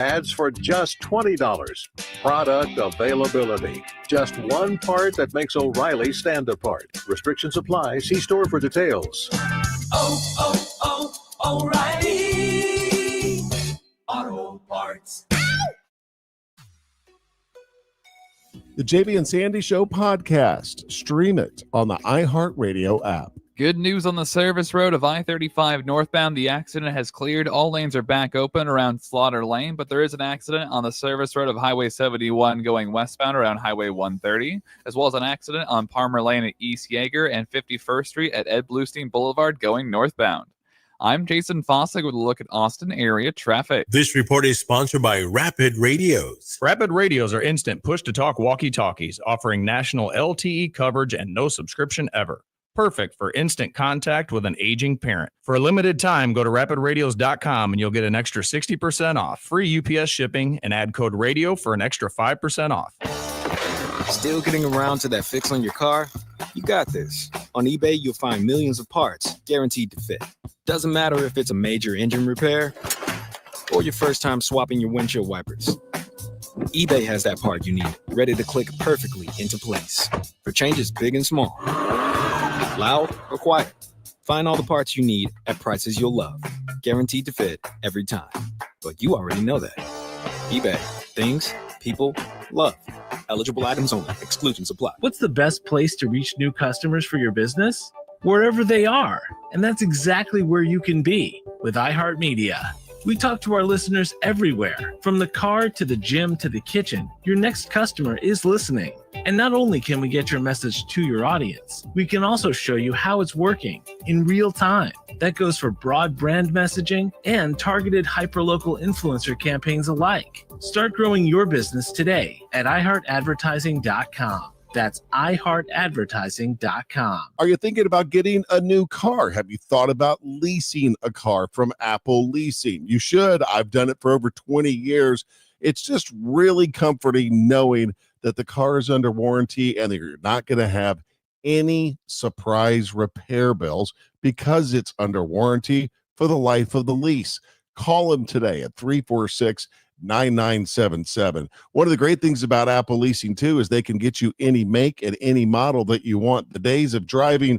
Ads for just $20. Product availability. Just one part that makes O'Reilly stand apart. Restrictions apply. See store for details. O'Reilly Auto Parts. The JB and Sandy Show podcast. Stream it on the iHeartRadio app. Good news on the service road of I-35 northbound. The accident has cleared. All lanes are back open around Slaughter Lane, but there is an accident on the service road of Highway 71 going westbound around Highway 130, as well as an accident on Palmer Lane at East Yeager and 51st Street at Ed Bluestein Boulevard going northbound. I'm Jason Fossick with a look at Austin area traffic. This report is sponsored by Rapid Radios. Rapid Radios are instant push-to-talk walkie-talkies offering national LTE coverage and no subscription ever. Perfect for instant contact with an aging parent. For a limited time, go to rapidradios.com and you'll get an extra 60% off, free UPS shipping, and add code RADIO for an extra 5% off. Still getting around to that fix on your car? You got this. On eBay, you'll find millions of parts guaranteed to fit. Doesn't matter if it's a major engine repair or your first time swapping your windshield wipers. eBay has that part you need, ready to click perfectly into place for changes big and small. Loud or quiet, find all the parts you need at prices you'll love. Guaranteed to fit every time. But you already know that. eBay. Things people love. Eligible items only. Exclusions apply. What's the best place to reach new customers for your business? Wherever they are. And that's exactly where you can be with iHeartMedia. We talk to our listeners everywhere, from the car to the gym to the kitchen. Your next customer is listening. And not only can we get your message to your audience, we can also show you how it's working in real time. That goes for broad brand messaging and targeted hyperlocal influencer campaigns alike. Start growing your business today at iHeartAdvertising.com. That's iHeartAdvertising.com. Are you thinking about getting a new car? Have you thought about leasing a car from Apple Leasing? You should. I've done it for over 20 years. It's just really comforting knowing that the car is under warranty and that you're not going to have any surprise repair bills because it's under warranty for the life of the lease. Call them today at 346-9977. One of the great things about Apple Leasing too is they can get you any make and any model that you want. The days of driving,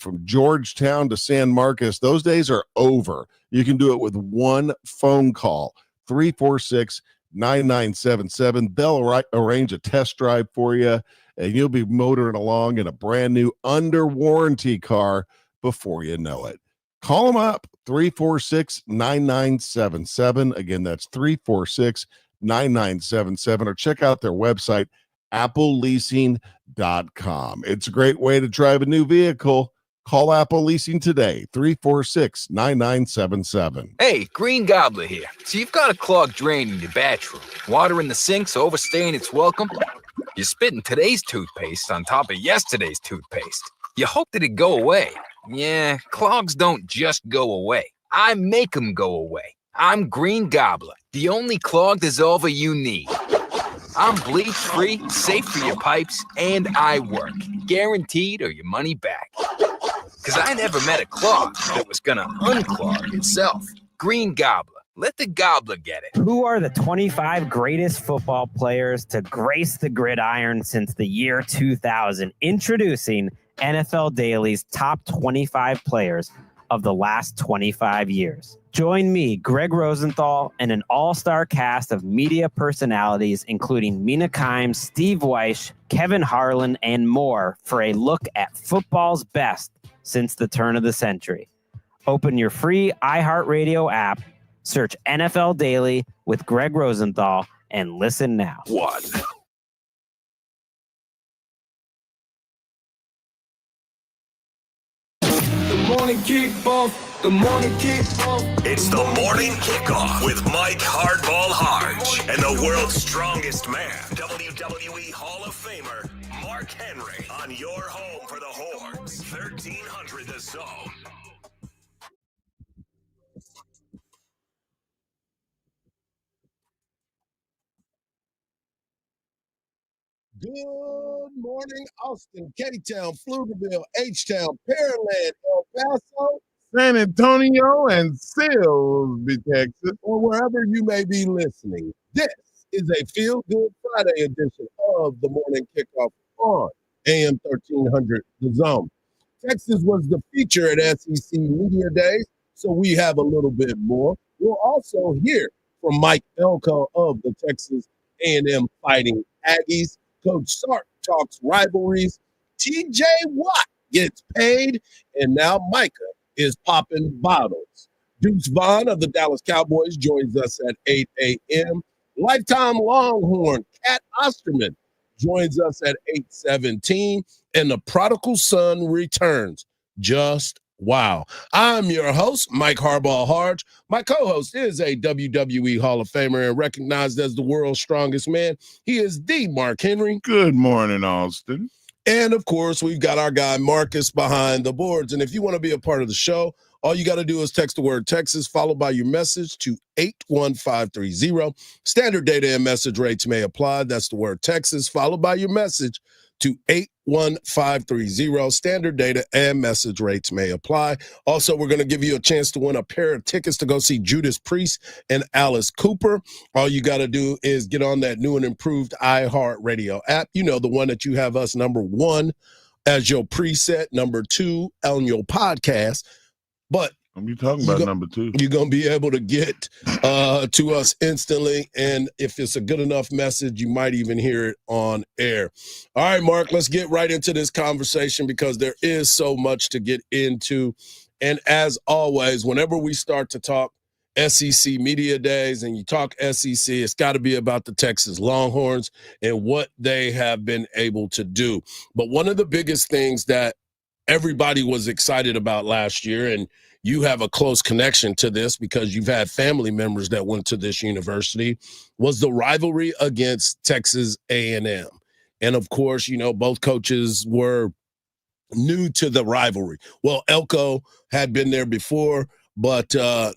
from Georgetown to San Marcos, those days are over. You can do it with one phone call. 346-9977. They'll arrange a test drive for you, and you'll be motoring along in a brand new under warranty car before you know it. Call them up, 346-9977. Again, that's 346-9977, or check out their website, appleleasing.com. It's a great way to drive a new vehicle. Call Apple Leasing today, 346-9977. Hey, Green Gobbler here. So you've got a clogged drain in your bathroom. Water in the sink's overstaying its welcome. You're spitting today's toothpaste on top of yesterday's toothpaste. You hope that it go away. Yeah, clogs don't just go away. I make them go away. I'm Green Gobbler, the only clog dissolver you need. I'm bleach-free, safe for your pipes, and I work. Guaranteed or your money back. Because I never met a clog that was going to unclog itself. Green Gobbler. Let the gobbler get it. Who are the 25 greatest football players to grace the gridiron since the year 2000? Introducing NFL Daily's top 25 players of the last 25 years. Join me, Greg Rosenthal, and an all-star cast of media personalities, including Mina Kimes, Steve Weish, Kevin Harlan, and more, for a look at football's best since the turn of the century. Open your free iHeartRadio app, search NFL Daily with Greg Rosenthal, and listen now. One. Morning kickoff. The morning kickoff. It's the morning kickoff with Mike Hardball Hardge and the world's strongest man, WWE Hall of Famer Mark Henry, on your home for the Horns, 1300 The Zone. Good morning, Austin, K-Town, Pflugerville, H-Town, Pearland, El Paso, San Antonio and Silsbee, Texas, or wherever you may be listening. This is a Feel Good Friday edition of the Morning Kickoff on AM 1300 The Zone. Texas was the feature at SEC Media Days, so we have a little bit more. We'll also hear from Mike Elko of the Texas A&M Fighting Aggies. Coach Sark talks rivalries. TJ Watt gets paid, and now Micah is popping bottles. Deuce Vaughn of the Dallas Cowboys joins us at 8 a.m. Lifetime Longhorn Cat Osterman joins us at 8:17, and the prodigal son returns. Just wow. I'm your host, Mike Hardball Hardge. My co-host is a WWE Hall of Famer and recognized as the world's strongest man. He is the Mark Henry. Good morning, Austin. And, of course, we've got our guy Marcus behind the boards. And if you want to be a part of the show, all you got to do is text the word Texas followed by your message to 81530. Standard data and message rates may apply. That's the word Texas followed by your message to 81530. Standard data and message rates may apply. Also, we're going to give you a chance to win a pair of tickets to go see Judas Priest and Alice Cooper. All you got to do is get on that new and improved iHeartRadio app. You know, the one that you have us number 1 as your preset, number 2 on your podcast. But I'm talking about number 2. You're going to be able to get to us instantly. And if it's a good enough message, you might even hear it on air. All right, Mark, let's get right into this conversation because there is so much to get into. And as always, whenever we start to talk SEC Media Days and you talk SEC, it's got to be about the Texas Longhorns and what they have been able to do. But one of the biggest things that everybody was excited about last year, and you have a close connection to this because you've had family members that went to this university, was the rivalry against Texas A&M. And, of course, you know, both coaches were new to the rivalry. Well, Elko had been there before, but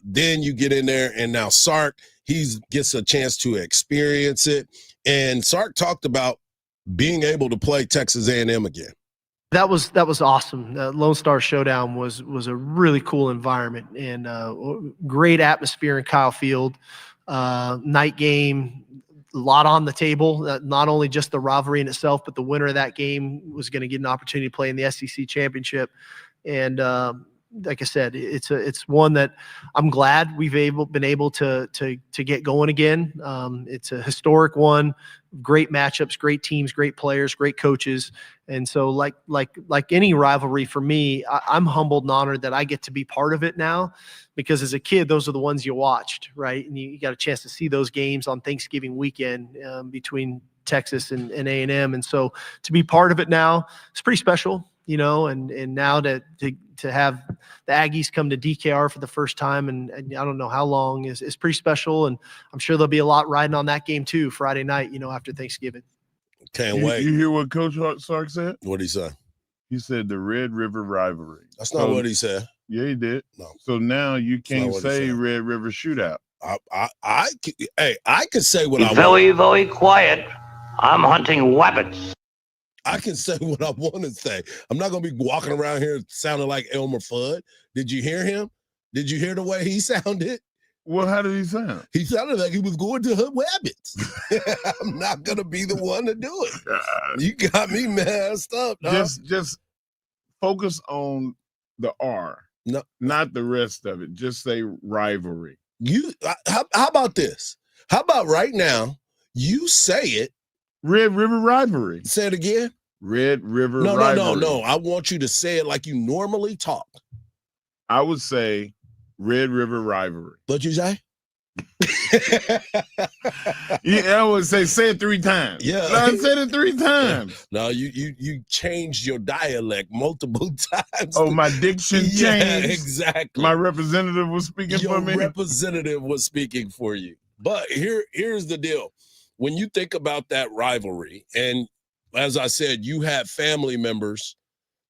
then you get in there, and now Sark, he gets a chance to experience it. And Sark talked about being able to play Texas A&M again. That was awesome. Lone Star Showdown was a really cool environment and great atmosphere in Kyle Field. Night game, a lot on the table. Not only just the rivalry in itself, but the winner of that game was going to get an opportunity to play in the SEC championship. And like I said, it's one that I'm glad we've been able to get going again. It's a historic one. Great matchups, great teams, great players, great coaches. And so like any rivalry for me, I'm humbled and honored that I get to be part of it now, because as a kid, those are the ones you watched, right? And you got a chance to see those games on Thanksgiving weekend between Texas and A&M. And so to be part of it now, it's pretty special, you know, and now to have the Aggies come to DKR for the first time, and I don't know how long, is pretty special. And I'm sure there'll be a lot riding on that game too, Friday night, you know, after Thanksgiving. Can't wait. You hear what Coach Sark said? What'd he say? He said the Red River rivalry. That's not what he said. Yeah, he did. No. So now you can't say Red River shootout. I could say what I want. Very, very quiet. I'm hunting rabbits. I can say what I want to say. I'm not going to be walking around here sounding like Elmer Fudd. Did you hear him? Did you hear the way he sounded? Well, how did he sound? He sounded like he was going to hunt rabbits. I'm not going to be the one to do it. You got me messed up. Dog. Just focus on the R. No, not the rest of it. Just say rivalry. How about this? How about right now you say it? Red River rivalry. Say it again. Red River rivalry. No. I want you to say it like you normally talk. I would say Red River rivalry. What'd you say? Yeah, I would say it 3 times. Yeah. I said it 3 times. No, you changed your dialect multiple times. Oh, my diction changed. Yeah, exactly. My representative was speaking for me. Your representative was speaking for you. But here's the deal. When you think about that rivalry, and as I said, you had family members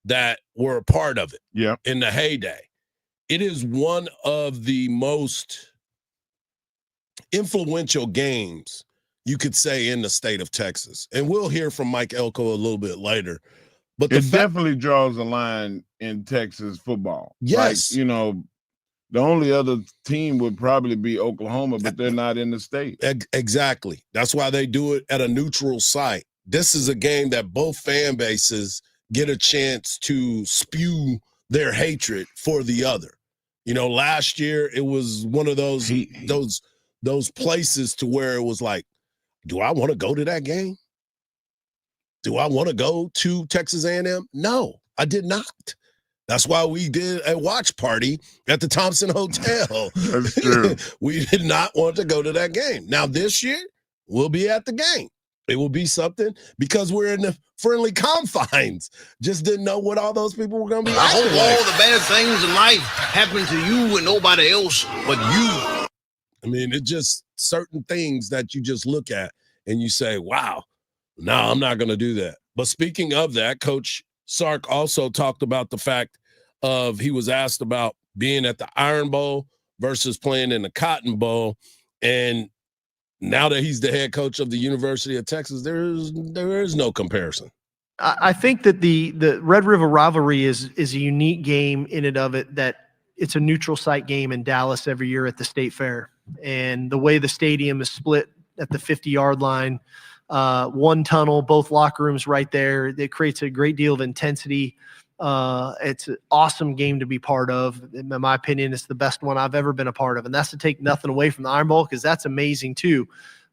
that were a part of it in the heyday. It is one of the most influential games, you could say, in the state of Texas. And we'll hear from Mike Elko a little bit later. But it definitely draws a line in Texas football. Yes. Like, the only other team would probably be Oklahoma, but they're not in the state. Exactly. That's why they do it at a neutral site. This is a game that both fan bases get a chance to spew their hatred for the other. Last year it was one of those places to where it was like, do I want to go to that game? Do I want to go to Texas A&M? No, I did not. That's why we did a watch party at the Thompson Hotel. That's true. We did not want to go to that game. Now, this year, we'll be at the game. It will be something because we're in the friendly confines. Just didn't know what all those people were going to be. I hope all the bad things in life happen to you and nobody else but you. I mean, it's just certain things that you just look at and you say, wow, no, I'm not going to do that. But speaking of that, Coach Sark also talked about the fact of he was asked about being at the Iron Bowl versus playing in the Cotton Bowl. And now that he's the head coach of the University of Texas, there is no comparison. I think that the Red River rivalry is a unique game in and of it, that it's a neutral site game in Dallas every year at the State Fair. And the way the stadium is split at the 50-yard line, one tunnel, both locker rooms right there, it creates a great deal of intensity. It's an awesome game to be part of. In my opinion, it's the best one I've ever been a part of. And that's to take nothing away from the Iron Bowl, because that's amazing too,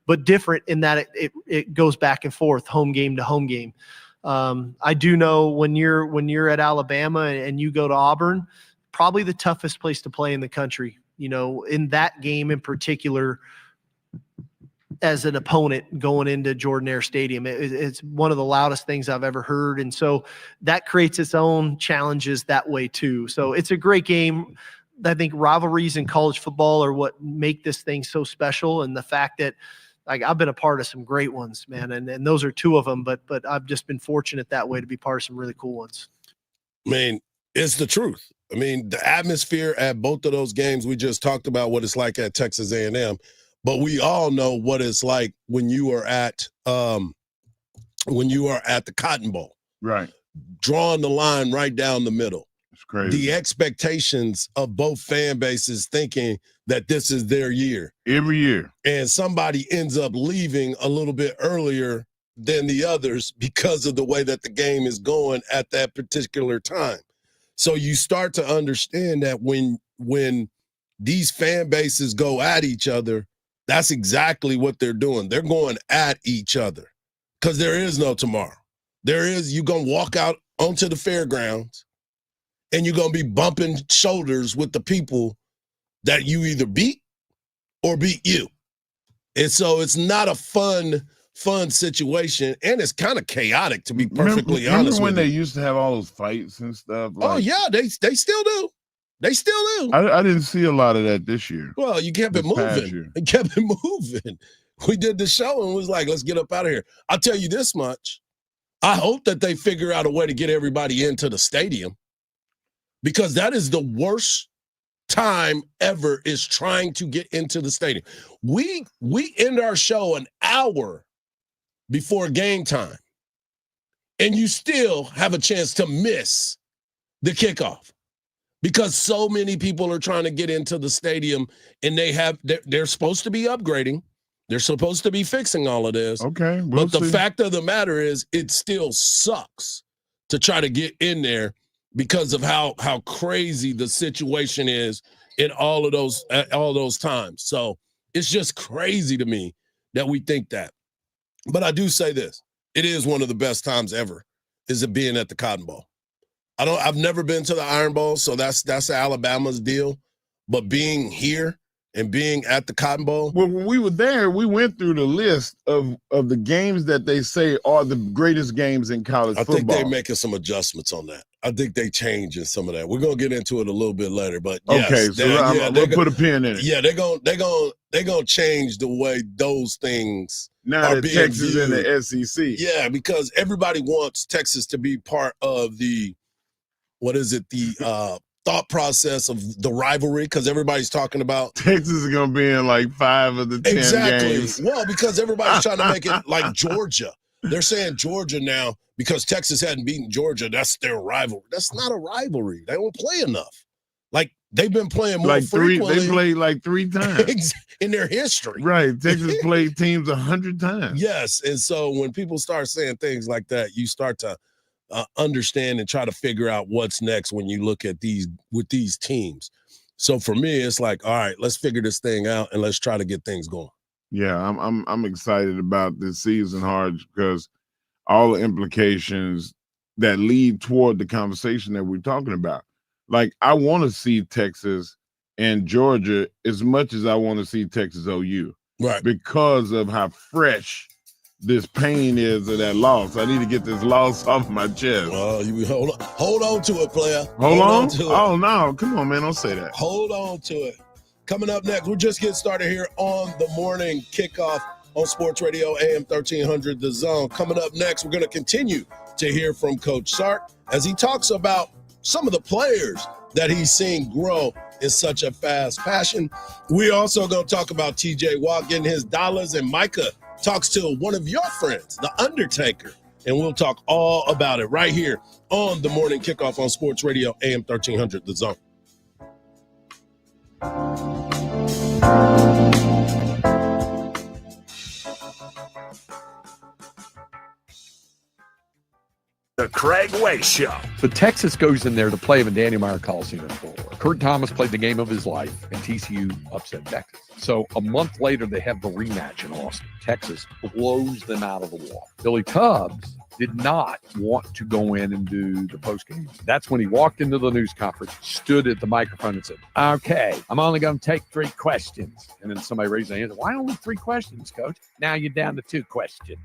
but different in that it goes back and forth, home game to home game. I do know when you're at Alabama and you go to Auburn, probably the toughest place to play in the country, in that game in particular, as an opponent going into Jordan Air Stadium. It's one of the loudest things I've ever heard. And so that creates its own challenges that way too. So it's a great game. I think rivalries in college football are what make this thing so special. And the fact that, like, I've been a part of some great ones, man. And those are two of them, but I've just been fortunate that way to be part of some really cool ones. I mean, it's the truth. I mean, the atmosphere at both of those games, we just talked about what it's like at Texas A&M. But we all know what it's like when you are at the Cotton Bowl. Right. Drawing the line right down the middle. It's crazy. The expectations of both fan bases thinking that this is their year. Every year. And somebody ends up leaving a little bit earlier than the others because of the way that the game is going at that particular time. So you start to understand that when these fan bases go at each other, that's exactly what they're doing. They're going at each other because there is no tomorrow. You're going to walk out onto the fairgrounds and you're going to be bumping shoulders with the people that you either beat or beat you. And so it's not a fun situation, and it's kind of chaotic, to be perfectly honest with you. Remember when they used to have all those fights and stuff? Oh, yeah, they still do. They still do. I didn't see a lot of that this year. Well, you kept it moving. It kept it moving. We did the show and was like, let's get up out of here. I'll tell you this much. I hope that they figure out a way to get everybody into the stadium, because that is the worst time ever, is trying to get into the stadium. We end our show an hour before game time, and you still have a chance to miss the kickoff because so many people are trying to get into the stadium, and they're supposed to be upgrading. They're supposed to be fixing all of this. Okay. But the fact of the matter is, it still sucks to try to get in there because of how crazy the situation is in all those times. So it's just crazy to me that we think that. But I do say this. It is one of the best times ever, is it being at the Cotton Bowl. I've never been to the Iron Bowl, so that's Alabama's deal. But being here and being at the Cotton Bowl. Well, when we were there, we went through the list of the games that they say are the greatest games in college football. I think they're making some adjustments on that. I think they changing some of that. We're gonna get into it a little bit later, but yes, okay, so we'll put a pin in it. Yeah, they're gonna change the way those things now are that being Texas viewed. in the SEC. Yeah, because everybody wants Texas to be part of the thought process of the rivalry, because everybody's talking about Texas is going to be in like 5 of the 10 games. Well, because everybody's trying to make it like Georgia. they're saying Georgia now because Texas hadn't beaten Georgia. That's their rivalry. That's not a rivalry. They don't play enough. Like they've been playing more frequently. They played like 3 times in their history. Right. Texas played teams 100 times. Yes. And so when people start saying things like that, you start to understand and try to figure out what's next when you look at these teams. So for me, it's like, all right, let's figure this thing out and let's try to get things going. Yeah, I'm excited about this season, Hardge, because all the implications that lead toward the conversation that we're talking about. Like, I want to see Texas and Georgia as much as I want to see Texas OU. Right. Because of how fresh this pain is of that loss. I need to get this loss off my chest. You hold on to it, player. Hold on to it. Oh, no. Come on, man. Don't say that. Hold on to it. Coming up next, we're just getting started here on the morning kickoff on Sports Radio AM 1300 The Zone. Coming up next, we're going to continue to hear from Coach Sark as he talks about some of the players that he's seeing grow in such a fast fashion. We also going to talk about TJ Watt getting his dollars, and Micah talks to one of your friends, The Undertaker, and we'll talk all about it right here on the morning kickoff on Sports Radio AM 1300 The Zone. The Craig Way Show. So Texas goes in there to play him in Danny Meyer Coliseum in Florida. Kurt Thomas played the game of his life, and TCU upset Texas. So a month later, they have the rematch in Austin. Texas blows them out of the water. Billy Tubbs did not want to go in and do the postgame. That's when he walked into the news conference, stood at the microphone and said, okay, I'm only going to take 3 questions. And then somebody raised their hand. Why only 3 questions, Coach? Now you're down to 2 questions.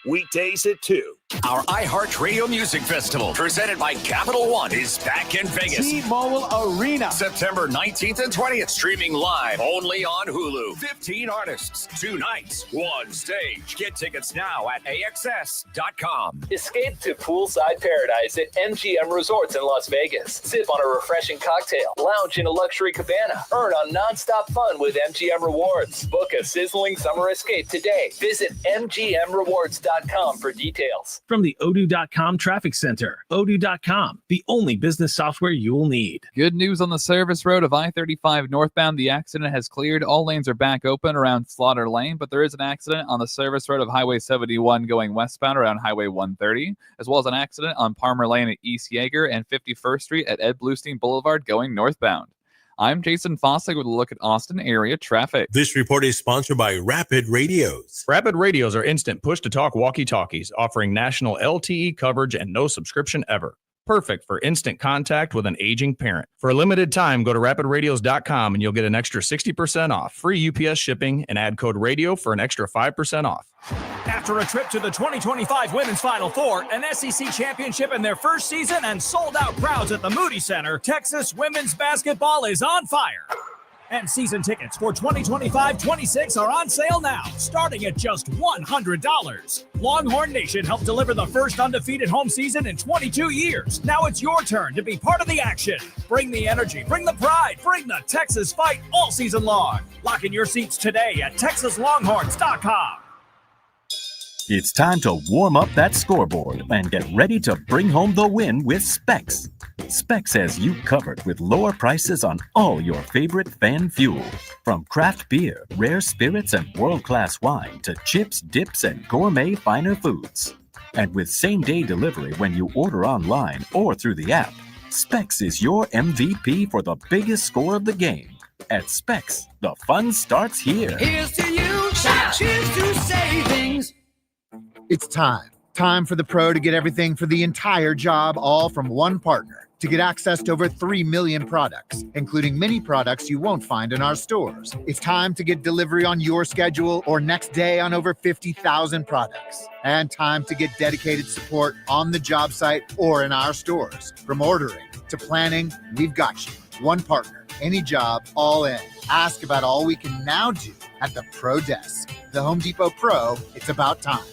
Weekdays at 2. Our iHeart Radio Music Festival, presented by Capital One, is back in Vegas. T-Mobile Arena. September 19th and 20th, streaming live only on Hulu. 15 artists, 2 nights, 1 stage. Get tickets now at AXS.com. Escape to poolside paradise at MGM Resorts in Las Vegas. Sip on a refreshing cocktail. Lounge in a luxury cabana. Earn on nonstop fun with MGM Rewards. Book a sizzling summer escape today. Visit MGMRewards.com for details. From the Odoo.com Traffic Center, Odoo.com, the only business software you will need. Good news on the service road of I-35 northbound. The accident has cleared. All lanes are back open around Slaughter Lane, but there is an accident on the service road of Highway 71 going westbound around Highway 130, as well as an accident on Palmer Lane at East Yeager and 51st Street at Ed Bluestein Boulevard going northbound. I'm Jason Fossig with a look at Austin area traffic. This report is sponsored by Rapid Radios. Rapid Radios are instant push-to-talk walkie-talkies offering national LTE coverage and no subscription ever. Perfect for instant contact with an aging parent. For a limited time, go to rapidradios.com and you'll get an extra 60% off, free UPS shipping, and add code radio for an extra 5% off. After a trip to the 2025 Women's Final Four, an SEC championship in their first season, and sold-out crowds at the Moody Center, Texas women's basketball is on fire. And season tickets for 2025-26 are on sale now, starting at just $100. Longhorn Nation helped deliver the first undefeated home season in 22 years. Now it's your turn to be part of the action. Bring the energy, bring the pride, bring the Texas fight all season long. Lock in your seats today at TexasLonghorns.com. It's time to warm up that scoreboard and get ready to bring home the win with Specs. Specs has you covered with lower prices on all your favorite fan fuel. From craft beer, rare spirits, and world-class wine to chips, dips, and gourmet finer foods. And with same-day delivery when you order online or through the app, Specs is your MVP for the biggest score of the game. At Specs, the fun starts here. Here's to you, cheers to savings. It's time for the pro to get everything for the entire job, all from one partner. To get access to over 3 million products, including many products you won't find in our stores. It's time to get delivery on your schedule or next day on over 50,000 products. And time to get dedicated support on the job site or in our stores. From ordering to planning, we've got you. One partner, any job, all in. Ask about all we can now do at the Pro Desk. The Home Depot Pro, it's about time.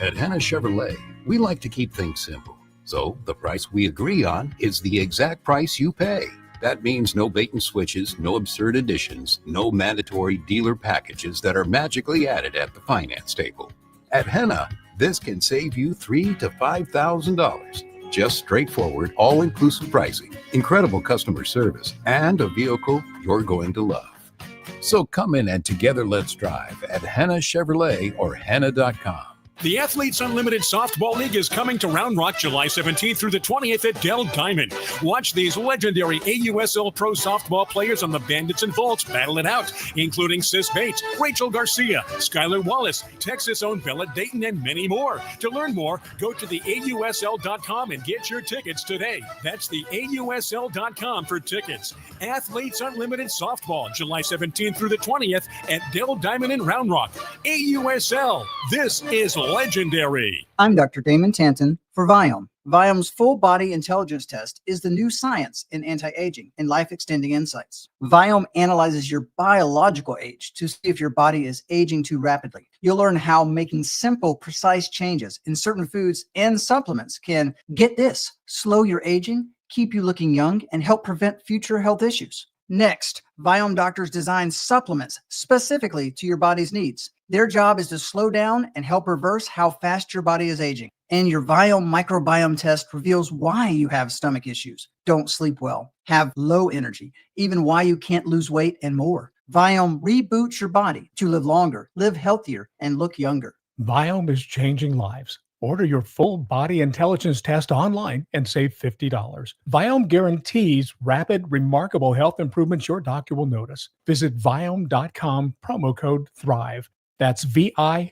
At Hanna Chevrolet, we like to keep things simple. So the price we agree on is the exact price you pay. That means no bait and switches, no absurd additions, no mandatory dealer packages that are magically added at the finance table. At Hanna, This can save you $3,000 to $5,000. Just straightforward, all-inclusive pricing, incredible customer service, and a vehicle you're going to love. So come in and together let's drive at Henna Chevrolet or Henna.com. The Athletes Unlimited Softball League is coming to Round Rock July 17th through the 20th at Dell Diamond. Watch these legendary AUSL Pro softball players on the Bandits and Vaults battle it out, including Sis Bates, Rachel Garcia, Skylar Wallace, Texas-owned Bella Dayton, and many more. To learn more, go to the AUSL.com and get your tickets today. That's the AUSL.com for tickets. Athletes Unlimited Softball, July 17th through the 20th at Dell Diamond in Round Rock. AUSL, this is legendary. I'm Dr. Damon Tanton for Viome. Viome's full body intelligence test is the new science in anti-aging and life-extending insights. Viome analyzes your biological age to see if your body is aging too rapidly. You'll learn how making simple, precise changes in certain foods and supplements can, get this, slow your aging, keep you looking young, and help prevent future health issues. Next, Viome doctors design supplements specifically to your body's needs. Their job is to slow down and help reverse how fast your body is aging. And your Viome microbiome test reveals why you have stomach issues, don't sleep well, have low energy, even why you can't lose weight, and more. Viome reboots your body to live longer, live healthier, and look younger. Viome is changing lives. Order your full body intelligence test online and save $50. Viome guarantees rapid, remarkable health improvements your doctor will notice. Visit Viome.com, promo code THRIVE. That's VIOME.com,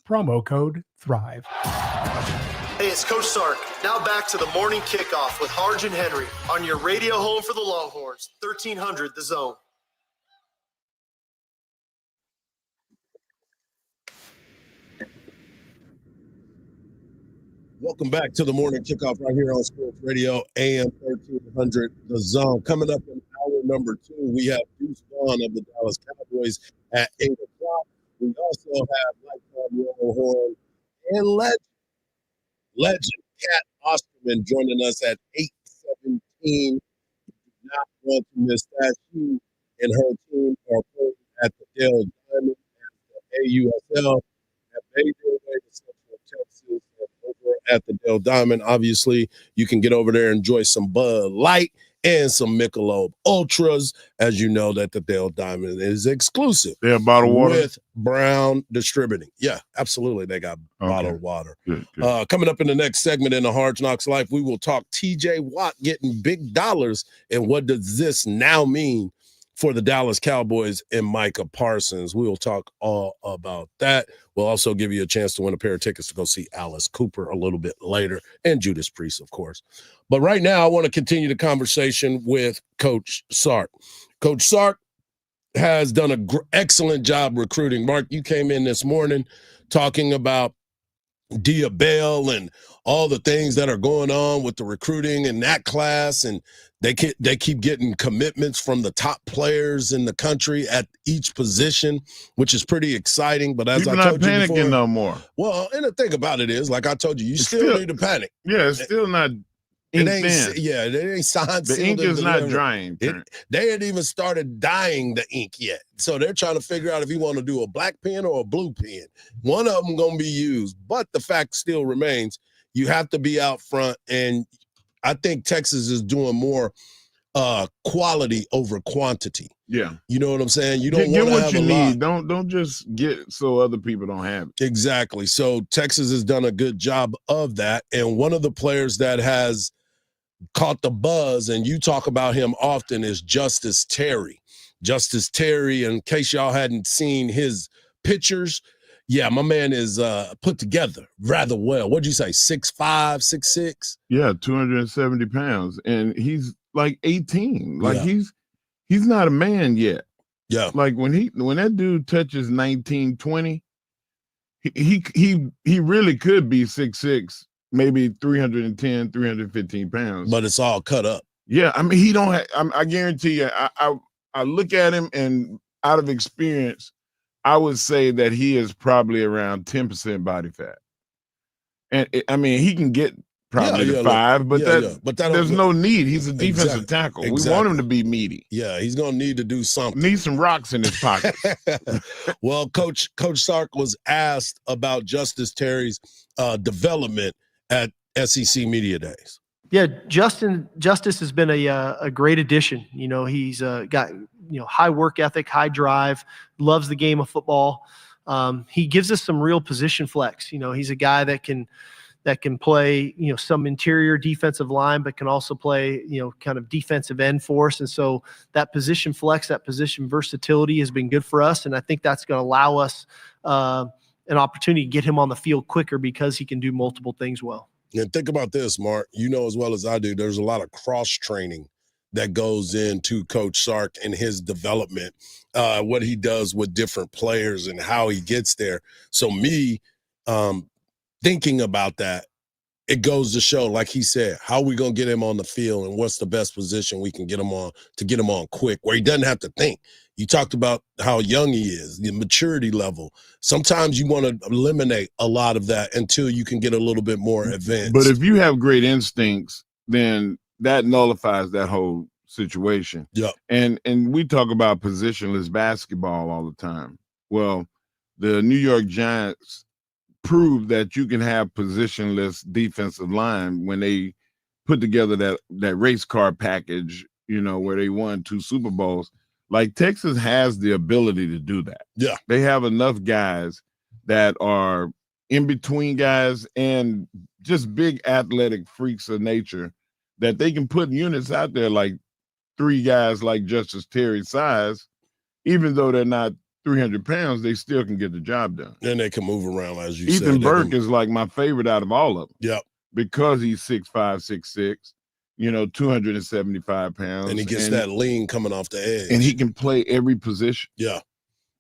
promo code THRIVE. Hey, it's Coach Sark. Now back to the morning kickoff with Hardge and Henry on your radio home for the Longhorns, 1300 The Zone. Welcome back to the morning kickoff right here on Sports Radio, AM 1300, The Zone. Coming up in hour number 2, we have Deuce Vaughn of the Dallas Cowboys at 8 o'clock. We also have lifetime yellow horn and legend Kat Osterman joining us at 8:17. You do not want to miss that. She and her team are playing at the Dell Diamond at the AUSL that made their way to Central Texas. Over at the Dell Diamond, obviously, you can get over there and enjoy some Bud Light and some Michelob Ultras. As you know, that the Dell Diamond is exclusive. They have bottled water with Brown Distributing. Yeah, absolutely. They got bottled water. Good. Coming up in the next segment in the Hard Knocks Life, we will talk TJ Watt getting big dollars, and what does this now mean for the Dallas Cowboys and Micah Parsons. We will talk all about that. We'll also give you a chance to win a pair of tickets to go see Alice Cooper a little bit later, and Judas Priest, of course. But right now, I want to continue the conversation with Coach Sark. Coach Sark has done an excellent job recruiting. Mark, you came in this morning talking about Dia Bell and all the things that are going on with the recruiting in that class, and they keep getting commitments from the top players in the country at each position, which is pretty exciting. But as People I told not you panicking before, no more. well, and the thing about it is, like I told you, you still need to panic. Yeah, it's still not It inked ain't, in. yeah, it ain't signed. The sealed, ink and is not delivered. drying. They hadn't even started dyeing the ink yet. So they're trying to figure out if you want to do a black pen or a blue pen. One of them going to be used. But the fact still remains, you have to be out front. And I think Texas is doing more quality over quantity. Yeah. You know what I'm saying? You don't get want to what have you a need. lot. Don't just get so other people don't have it. Exactly. So Texas has done a good job of that. And one of the players that has caught the buzz, and you talk about him often, is Justice Terry. Justice Terry, in case y'all hadn't seen his pictures, yeah, my man is put together rather well. What'd you say, 6'5", 6'6"? Yeah, 270 pounds. And he's like 18. Like Yeah. he's not a man yet. Yeah. Like when that dude touches 19, 20, he really could be 6'6", maybe 310, 315 pounds. But it's all cut up. Yeah, I mean, he don't have, I guarantee you, I look at him, and out of experience, I would say that he is probably around 10% body fat. And I mean, he can get probably Yeah, the yeah, 5, but but that there's no need. He's a defensive Exactly, tackle. We exactly. want him to be meaty. Yeah, he's gonna need to do something. Need some rocks in his pockets. Well, Coach Sark was asked about Justice Terry's development at SEC Media Days. Yeah, Justice has been a great addition. You know, he's got high work ethic, high drive, loves the game of football. He gives us some real position flex. You know, he's a guy that can play some interior defensive line, but can also play kind of defensive end for us. And so that position flex, that position versatility has been good for us, and I think that's going to allow us an opportunity to get him on the field quicker because he can do multiple things well. And think about this, Mark. You know as well as I do, there's a lot of cross-training that goes into Coach Sark and his development, what he does with different players and how he gets there. So me thinking about that, it goes to show, like he said, how are we going to get him on the field and what's the best position we can get him on to get him on quick, where he doesn't have to think. You talked about how young he is, the maturity level. Sometimes you want to eliminate a lot of that until you can get a little bit more advanced. But if you have great instincts, then that nullifies that whole situation. Yeah. And we talk about positionless basketball all the time. Well, the New York Giants proved that you can have positionless defensive line when they put together that race car package, where they won 2 Super Bowls. Like, Texas has the ability to do that. Yeah. They have enough guys that are in between guys and just big athletic freaks of nature that they can put units out there like 3 guys like Justice Terry's size, even though they're not 300 pounds, they still can get the job done. And they can move around, as you said. Ethan Burke is like my favorite out of all of them. Yep. Because he's 6'5", 6'6", 275 pounds. And he gets that lean coming off the edge. And he can play every position. Yeah.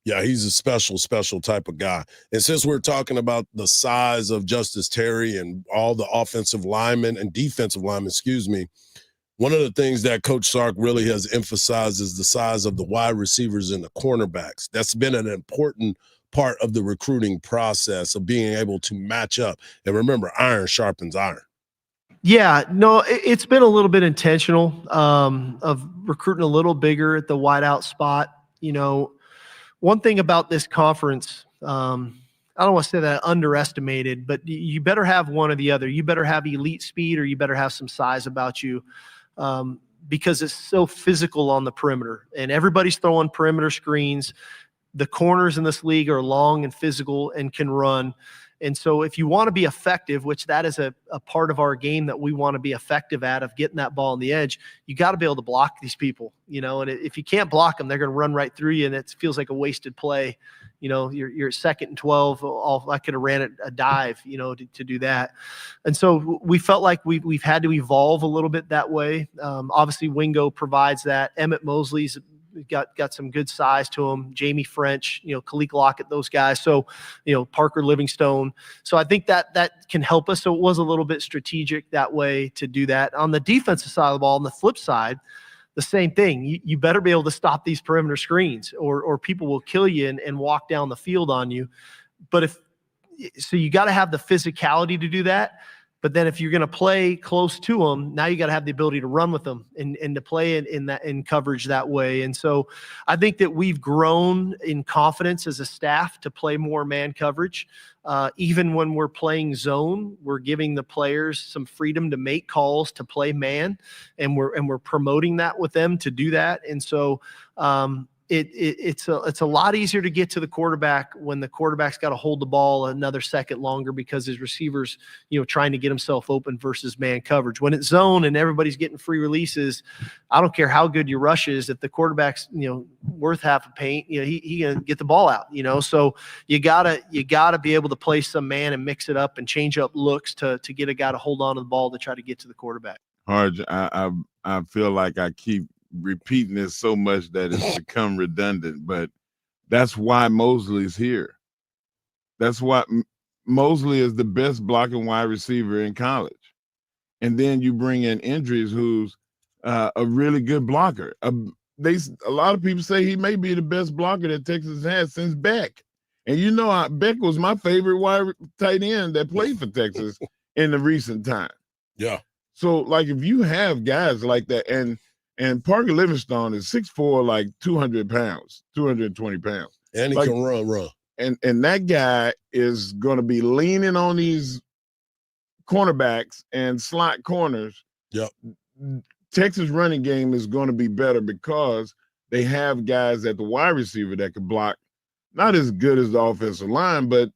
Yeah, he's a special type of guy. And since we're talking about the size of Justice Terry and all the offensive linemen and defensive linemen, one of the things that Coach Sark really has emphasized is the size of the wide receivers and the cornerbacks. That's been an important part of the recruiting process of being able to match up. And remember, iron sharpens iron. Yeah, no, it's been a little bit intentional of recruiting a little bigger at the wideout spot. One thing about this conference, I don't want to say that underestimated, but you better have one or the other. You better have elite speed or you better have some size about you, because it's so physical on the perimeter. And everybody's throwing perimeter screens. The corners in this league are long and physical and can run. And so if you want to be effective, which that is a part of our game that we want to be effective at, of getting that ball on the edge, you got to be able to block these people, and if you can't block them, they're going to run right through you, and it feels like a wasted play. You're 2nd and 12. I could have ran a dive, to do that. And so we felt like we've had to evolve a little bit that way. Obviously, Wingo provides that. Emmett Mosley's got some good size to him. Jamie French, Kalik Lockett, those guys. So, Parker Livingstone. So I think that can help us. So it was a little bit strategic that way to do that. On the defensive side of the ball, on the flip side, the same thing. You better be able to stop these perimeter screens or people will kill you and walk down the field on you. But so you got to have the physicality to do that. But then if you're going to play close to them, now you got to have the ability to run with them and to play in coverage that way. And so I think that we've grown in confidence as a staff to play more man coverage. Even when we're playing zone, we're giving the players some freedom to make calls to play man, and we're promoting that with them to do that. And so it's a lot easier to get to the quarterback when the quarterback's got to hold the ball another second longer because his receiver's, trying to get himself open versus man coverage. When it's zone and everybody's getting free releases, I don't care how good your rush is. If the quarterback's, worth half a paint, he can get the ball out, so you gotta be able to play some man and mix it up and change up looks to get a guy to hold on to the ball to try to get to the quarterback. Hardge, I feel like I keep repeating this so much that it's become redundant, but that's why Mosley's here. That's why Mosley is the best blocking wide receiver in college. And then you bring in Andrews, who's a really good blocker. A lot of people say he may be the best blocker that Texas has since Beck. And Beck was my favorite tight end that played for Texas in the recent time. Yeah. So, like, if you have guys like that, and Parker Livingstone is 6'4", like 200 pounds, 220 pounds. And he like, can run. And that guy is going to be leaning on these cornerbacks and slot corners. Yep. Texas running game is going to be better because they have guys at the wide receiver that can block. Not as good as the offensive line, but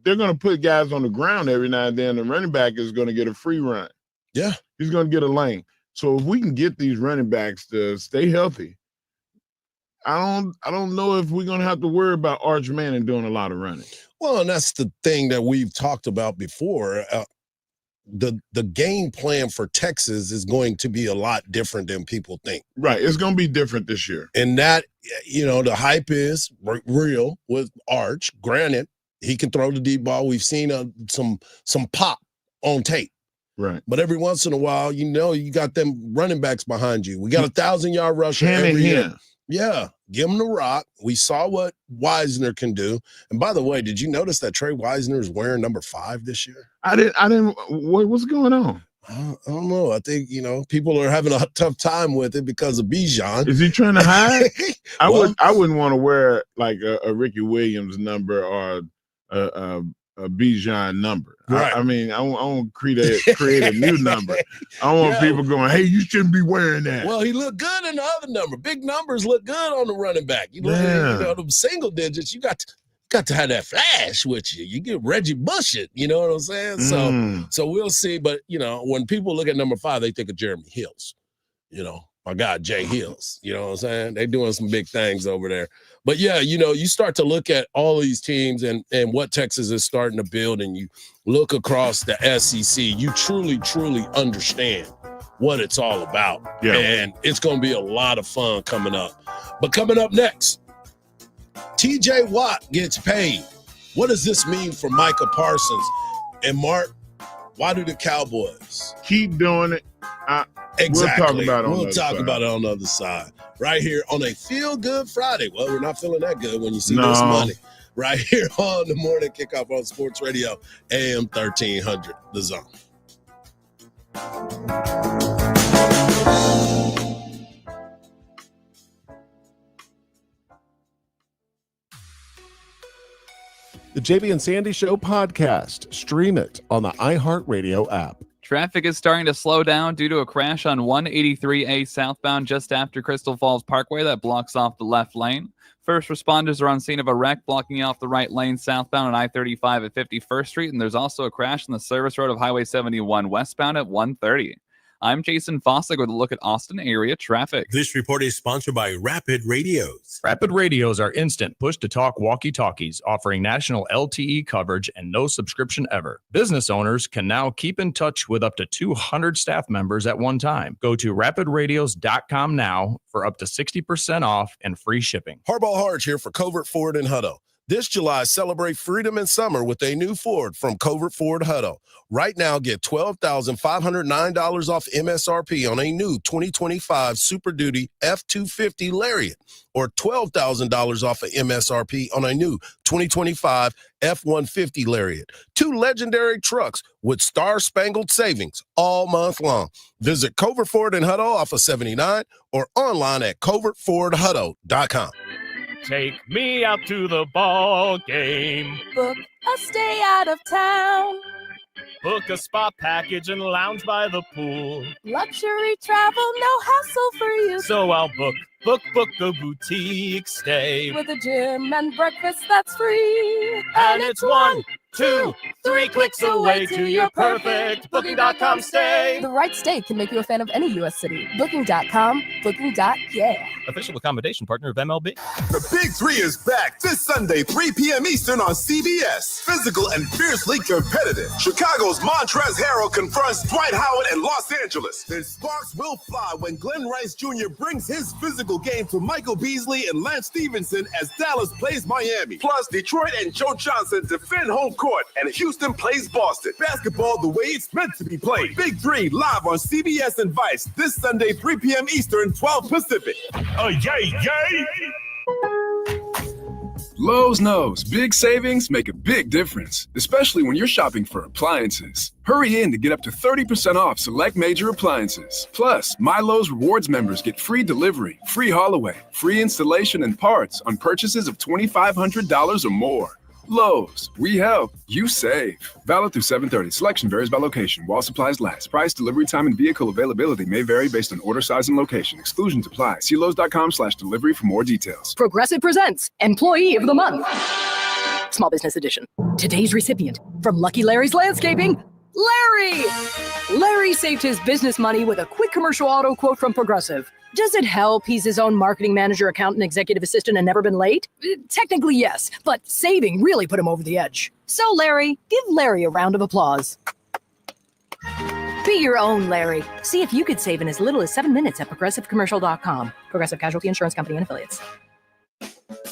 they're going to put guys on the ground every now and then. The running back is going to get a free run. Yeah. He's going to get a lane. So if we can get these running backs to stay healthy, I don't know if we're going to have to worry about Arch Manning doing a lot of running. Well, and that's the thing that we've talked about before. The game plan for Texas is going to be a lot different than people think. Right. It's going to be different this year. And that, the hype is real with Arch. Granted, he can throw the deep ball. We've seen some pop on tape. Right. But every once in a while, you got them running backs behind you. We got 1,000-yard rusher every year. Yeah, give him the rock. We saw what Wisner can do. And by the way, did you notice that Trey Wisner is wearing number 5 this year? I didn't. What's going on? I don't know. I think, people are having a tough time with it because of Bijan. Is he trying to hide? I wouldn't want to wear like a Ricky Williams number or a Bijan number. Right. I mean, I won't create a new number. I want people going, hey, you shouldn't be wearing that. Well, he looked good in the other number. Big numbers look good on the running back. The single digits, you got to have that flash with you. You get Reggie Bush it, you know what I'm saying? So we'll see. But, when people look at number 5, they think of Jeremy Hills, my guy, Jay Hills, you know what I'm saying? They're doing some big things over there. But, yeah, you start to look at all of these teams and what Texas is starting to build, and you look across the SEC, you truly, truly understand what it's all about. Yeah. And it's going to be a lot of fun coming up. But coming up next, TJ Watt gets paid. What does this mean for Micah Parsons? And, Mark, why do the Cowboys keep doing it? Exactly. We'll talk about it on the other side. Right here on a Feel Good Friday. Well, we're not feeling that good when you see this money. Right here on the Morning Kickoff on Sports Radio, AM 1300, The Zone. The JB and Sandy Show podcast. Stream it on the iHeartRadio app. Traffic is starting to slow down due to a crash on 183A southbound just after Crystal Falls Parkway that blocks off the left lane. First responders are on scene of a wreck blocking off the right lane southbound on I-35 at 51st Street, and there's also a crash on the service road of Highway 71 westbound at 130. I'm Jason Fossick with a look at Austin area traffic. This report is sponsored by Rapid Radios. Rapid Radios are instant push-to-talk walkie-talkies offering national LTE coverage and no subscription ever. Business owners can now keep in touch with up to 200 staff members at one time. Go to rapidradios.com now for up to 60% off and free shipping. Hardball Hardge here for Covert Ford and Hutto. This July, celebrate freedom in summer with a new Ford from Covert Ford Hutto. Right now, get $12,509 off MSRP on a new 2025 Super Duty F-250 Lariat, or $12,000 off of MSRP on a new 2025 F-150 Lariat. 2 legendary trucks with star-spangled savings all month long. Visit Covert Ford and Hutto off of 79 or online at covertfordhutto.com. Take me out to the ball game. Book a stay out of town. Book a spa package and lounge by the pool. Luxury travel, no hassle for you. So I'll book a boutique stay. With a gym and breakfast that's free. And it's 1, 2, 3 clicks away to your perfect Booking.com stay. The right stay can make you a fan of any U.S. city. Booking.com, Booking.yeah. Official accommodation partner of MLB. The Big Three is back this Sunday, 3 p.m. Eastern on CBS. Physical and fiercely competitive. Chicago's Montrezl Harrell confronts Dwight Howard in Los Angeles. Then sparks will fly when Glenn Rice Jr. brings his physical game to Michael Beasley and Lance Stevenson as Dallas plays Miami. Plus, Detroit and Joe Johnson defend home court, and Houston plays Boston. Basketball the way it's meant to be played. Big Three live on CBS and Vice this Sunday, 3 p.m. Eastern, 12 Pacific. Yay, yay! Lowe's knows big savings make a big difference, especially when you're shopping for appliances. Hurry in to get up to 30% off select major appliances. Plus, My Lowe's Rewards members get free delivery, free haul away, free installation and parts on purchases of $2,500 or more. Lowe's, we help, you save. Valid through 7/30. Selection varies by location. While supplies last. Price, delivery time, and vehicle availability may vary based on order size and location. Exclusions apply. See Lowe's.com/delivery for more details. Progressive presents Employee of the Month. Small Business Edition. Today's recipient from Lucky Larry's Landscaping, Larry! Larry saved his business money with a quick commercial auto quote from Progressive. Does it help he's his own marketing manager, accountant, executive assistant, and never been late? Technically, yes, but saving really put him over the edge. So, Larry, give Larry a round of applause. Be your own Larry. See if you could save in as little as 7 minutes at progressivecommercial.com. Progressive Casualty Insurance Company and Affiliates.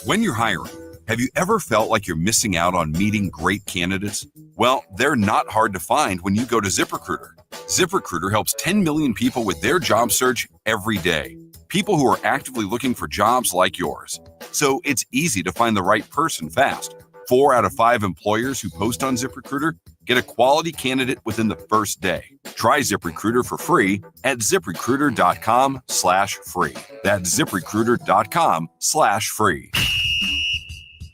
When you're hiring, have you ever felt like you're missing out on meeting great candidates? Well, they're not hard to find when you go to ZipRecruiter. ZipRecruiter helps 10 million people with their job search every day. People who are actively looking for jobs like yours. So it's easy to find the right person fast. 4 out of 5 employers who post on ZipRecruiter get a quality candidate within the first day. Try ZipRecruiter for free at ZipRecruiter.com/free. That's ZipRecruiter.com/free.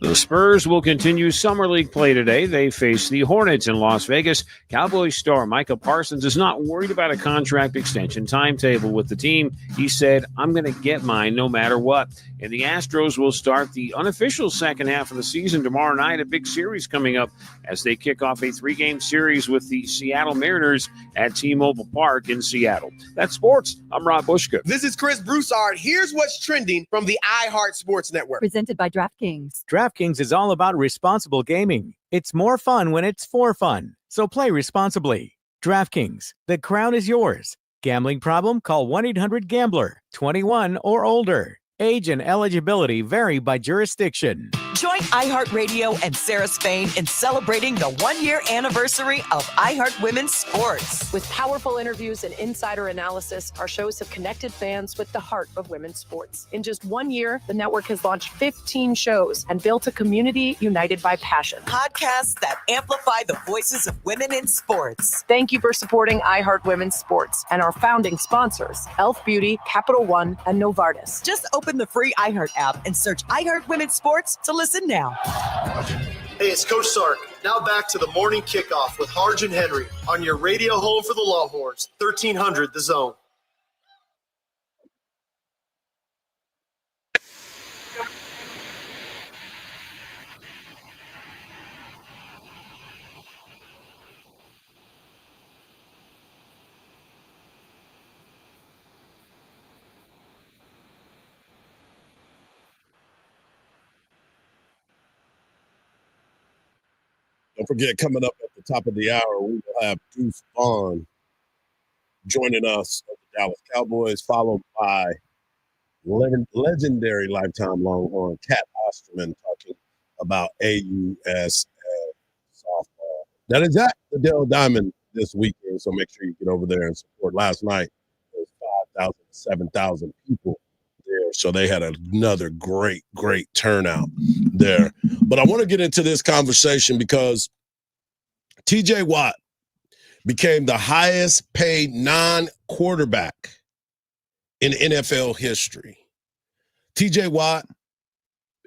The Spurs will continue Summer League play today. They face the Hornets in Las Vegas. Cowboys star Micah Parsons is not worried about a contract extension timetable with the team. He said, "I'm going to get mine no matter what." And the Astros will start the unofficial second half of the season tomorrow night. A big series coming up as they kick off a 3-game series with the Seattle Mariners at T-Mobile Park in Seattle. That's sports. I'm Rob Bushka. This is Chris Broussard. Here's what's trending from the iHeart Sports Network. Presented by DraftKings. DraftKings is all about responsible gaming. It's more fun when it's for fun. So play responsibly. DraftKings, the crown is yours. Gambling problem? Call 1-800-GAMBLER. 21 or older. Age and eligibility vary by jurisdiction. Join iHeartRadio and Sarah Spain in celebrating the 1-year anniversary of iHeart Women's Sports. With powerful interviews and insider analysis, our shows have connected fans with the heart of women's sports. In just 1 year, the network has launched 15 shows and built a community united by passion. Podcasts that amplify the voices of women in sports. Thank you for supporting iHeart Women's Sports and our founding sponsors, Elf Beauty, Capital One, and Novartis. Just open the free iHeart app and search iHeart Women's Sports to listen now. Hey, it's Coach Sark. Now back to the morning kickoff with Hardge and Henry on your radio home for the Longhorns, 1300 The Zone. Don't forget, coming up at the top of the hour, we will have Deuce Vaughn joining us of the Dallas Cowboys, followed by legendary lifetime Longhorn Cat Osterman talking about AUSL softball. That is at the Dell Diamond this weekend, so make sure you get over there and support. Last night, there was 5,000 to 7,000 people there, so they had another great turnout there. But I want to get into this conversation because TJ Watt became the highest paid non-quarterback in NFL history. TJ Watt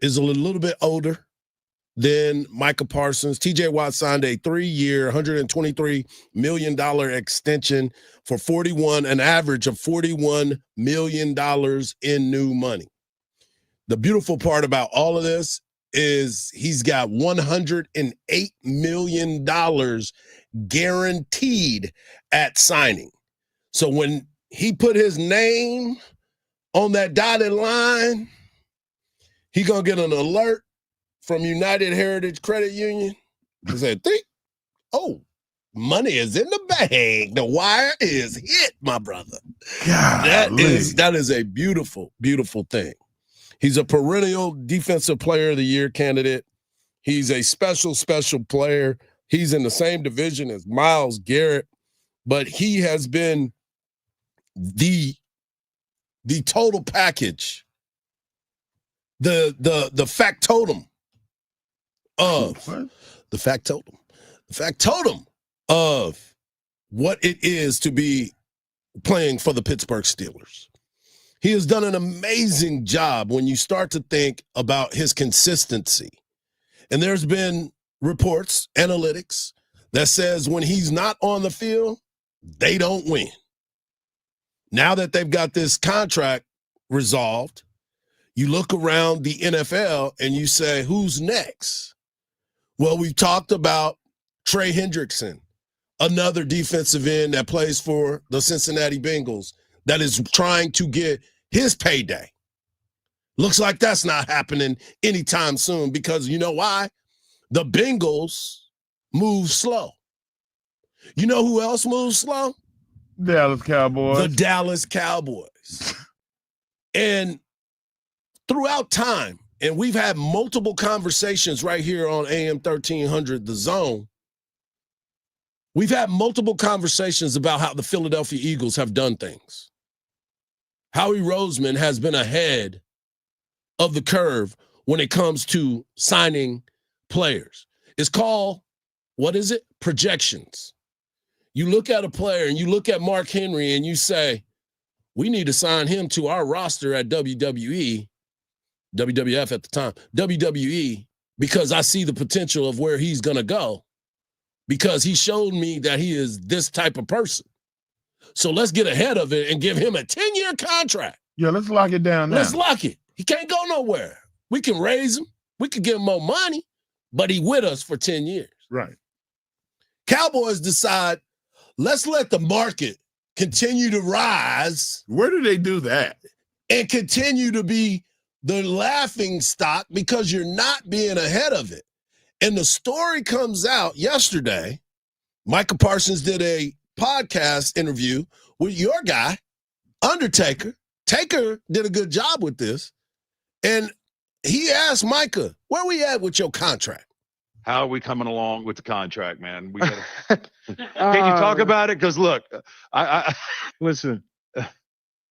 is a little bit older than Micah Parsons. TJ Watt signed a 3-year, $123 million extension for an average of $41 million in new money. The beautiful part about all of this is he's got $108 million guaranteed at signing. So when he put his name on that dotted line, he gonna get an alert from United Heritage Credit Union. He said, money is in the bag. The wire is hit, my brother. That is a beautiful, beautiful thing. He's a perennial Defensive Player of the Year candidate. He's a special player. He's in the same division as Myles Garrett, but he has been the total package, the factotum of the factotum of what it is to be playing for the Pittsburgh Steelers. He has done an amazing job when you start to think about his consistency. And there's been reports, analytics, that says when he's not on the field, they don't win. Now that they've got this contract resolved, you look around the NFL and you say, who's next? Well, we've talked about Trey Hendrickson, another defensive end that plays for the Cincinnati Bengals that is trying to get his payday. Looks like that's not happening anytime soon because you know why? The Bengals move slow. You know who else moves slow? Dallas Cowboys. The Dallas Cowboys. And throughout time, and we've had multiple conversations right here on AM 1300, The Zone. We've had multiple conversations about how the Philadelphia Eagles have done things. Howie Roseman has been ahead of the curve when it comes to signing players. It's called, what is it? Projections. You look at a player and you look at Mark Henry and you say, we need to sign him to our roster at WWF at the time, WWE, because I see the potential of where he's going to go because he showed me that he is this type of person. So let's get ahead of it and give him a 10-year contract. Yeah, let's lock it down now. Let's lock it. He can't go nowhere. We can raise him. We can give him more money, but he with us for 10 years. Right. Cowboys decide, let's let the market continue to rise. Where do they do that? And continue to be the laughing stock because you're not being ahead of it. And the story comes out yesterday. Micah Parsons did a podcast interview with your guy, Undertaker. Taker did a good job with this. And he asked Micah, where we at with your contract? How are we coming along with the contract, man? We gotta, can you talk about it? Because look, I listen.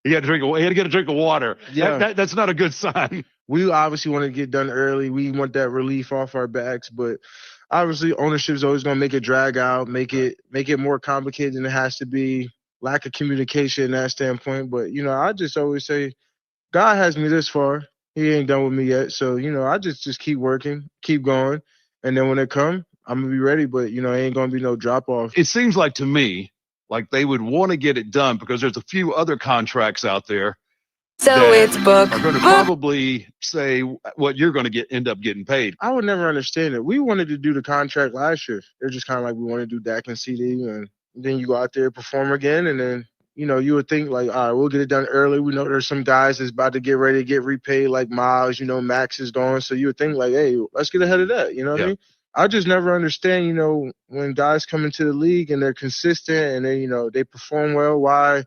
He had to get a drink of water. Yeah, that's not a good sign. We obviously want to get done early. We want that relief off our backs, but obviously ownership is always going to make it drag out, make it more complicated than it has to be. Lack of communication in that standpoint. But I just always say, God has me this far. He ain't done with me yet. So I just keep working, keep going, and then when it come, I'm gonna be ready. But it ain't gonna be no drop off. It seems like to me, like they would want to get it done because there's a few other contracts out there. So it's book. Are going to probably say what you're going to end up getting paid. I would never understand it. We wanted to do the contract last year. They're just kind of like we want to do Dak and CD, and then you go out there perform again, and then you would think like, all right, we'll get it done early. We know there's some guys that's about to get ready to get repaid, like Miles. Max is gone, so you would think like, hey, let's get ahead of that. You know what I mean? I just never understand, when guys come into the league and they're consistent and they perform well, why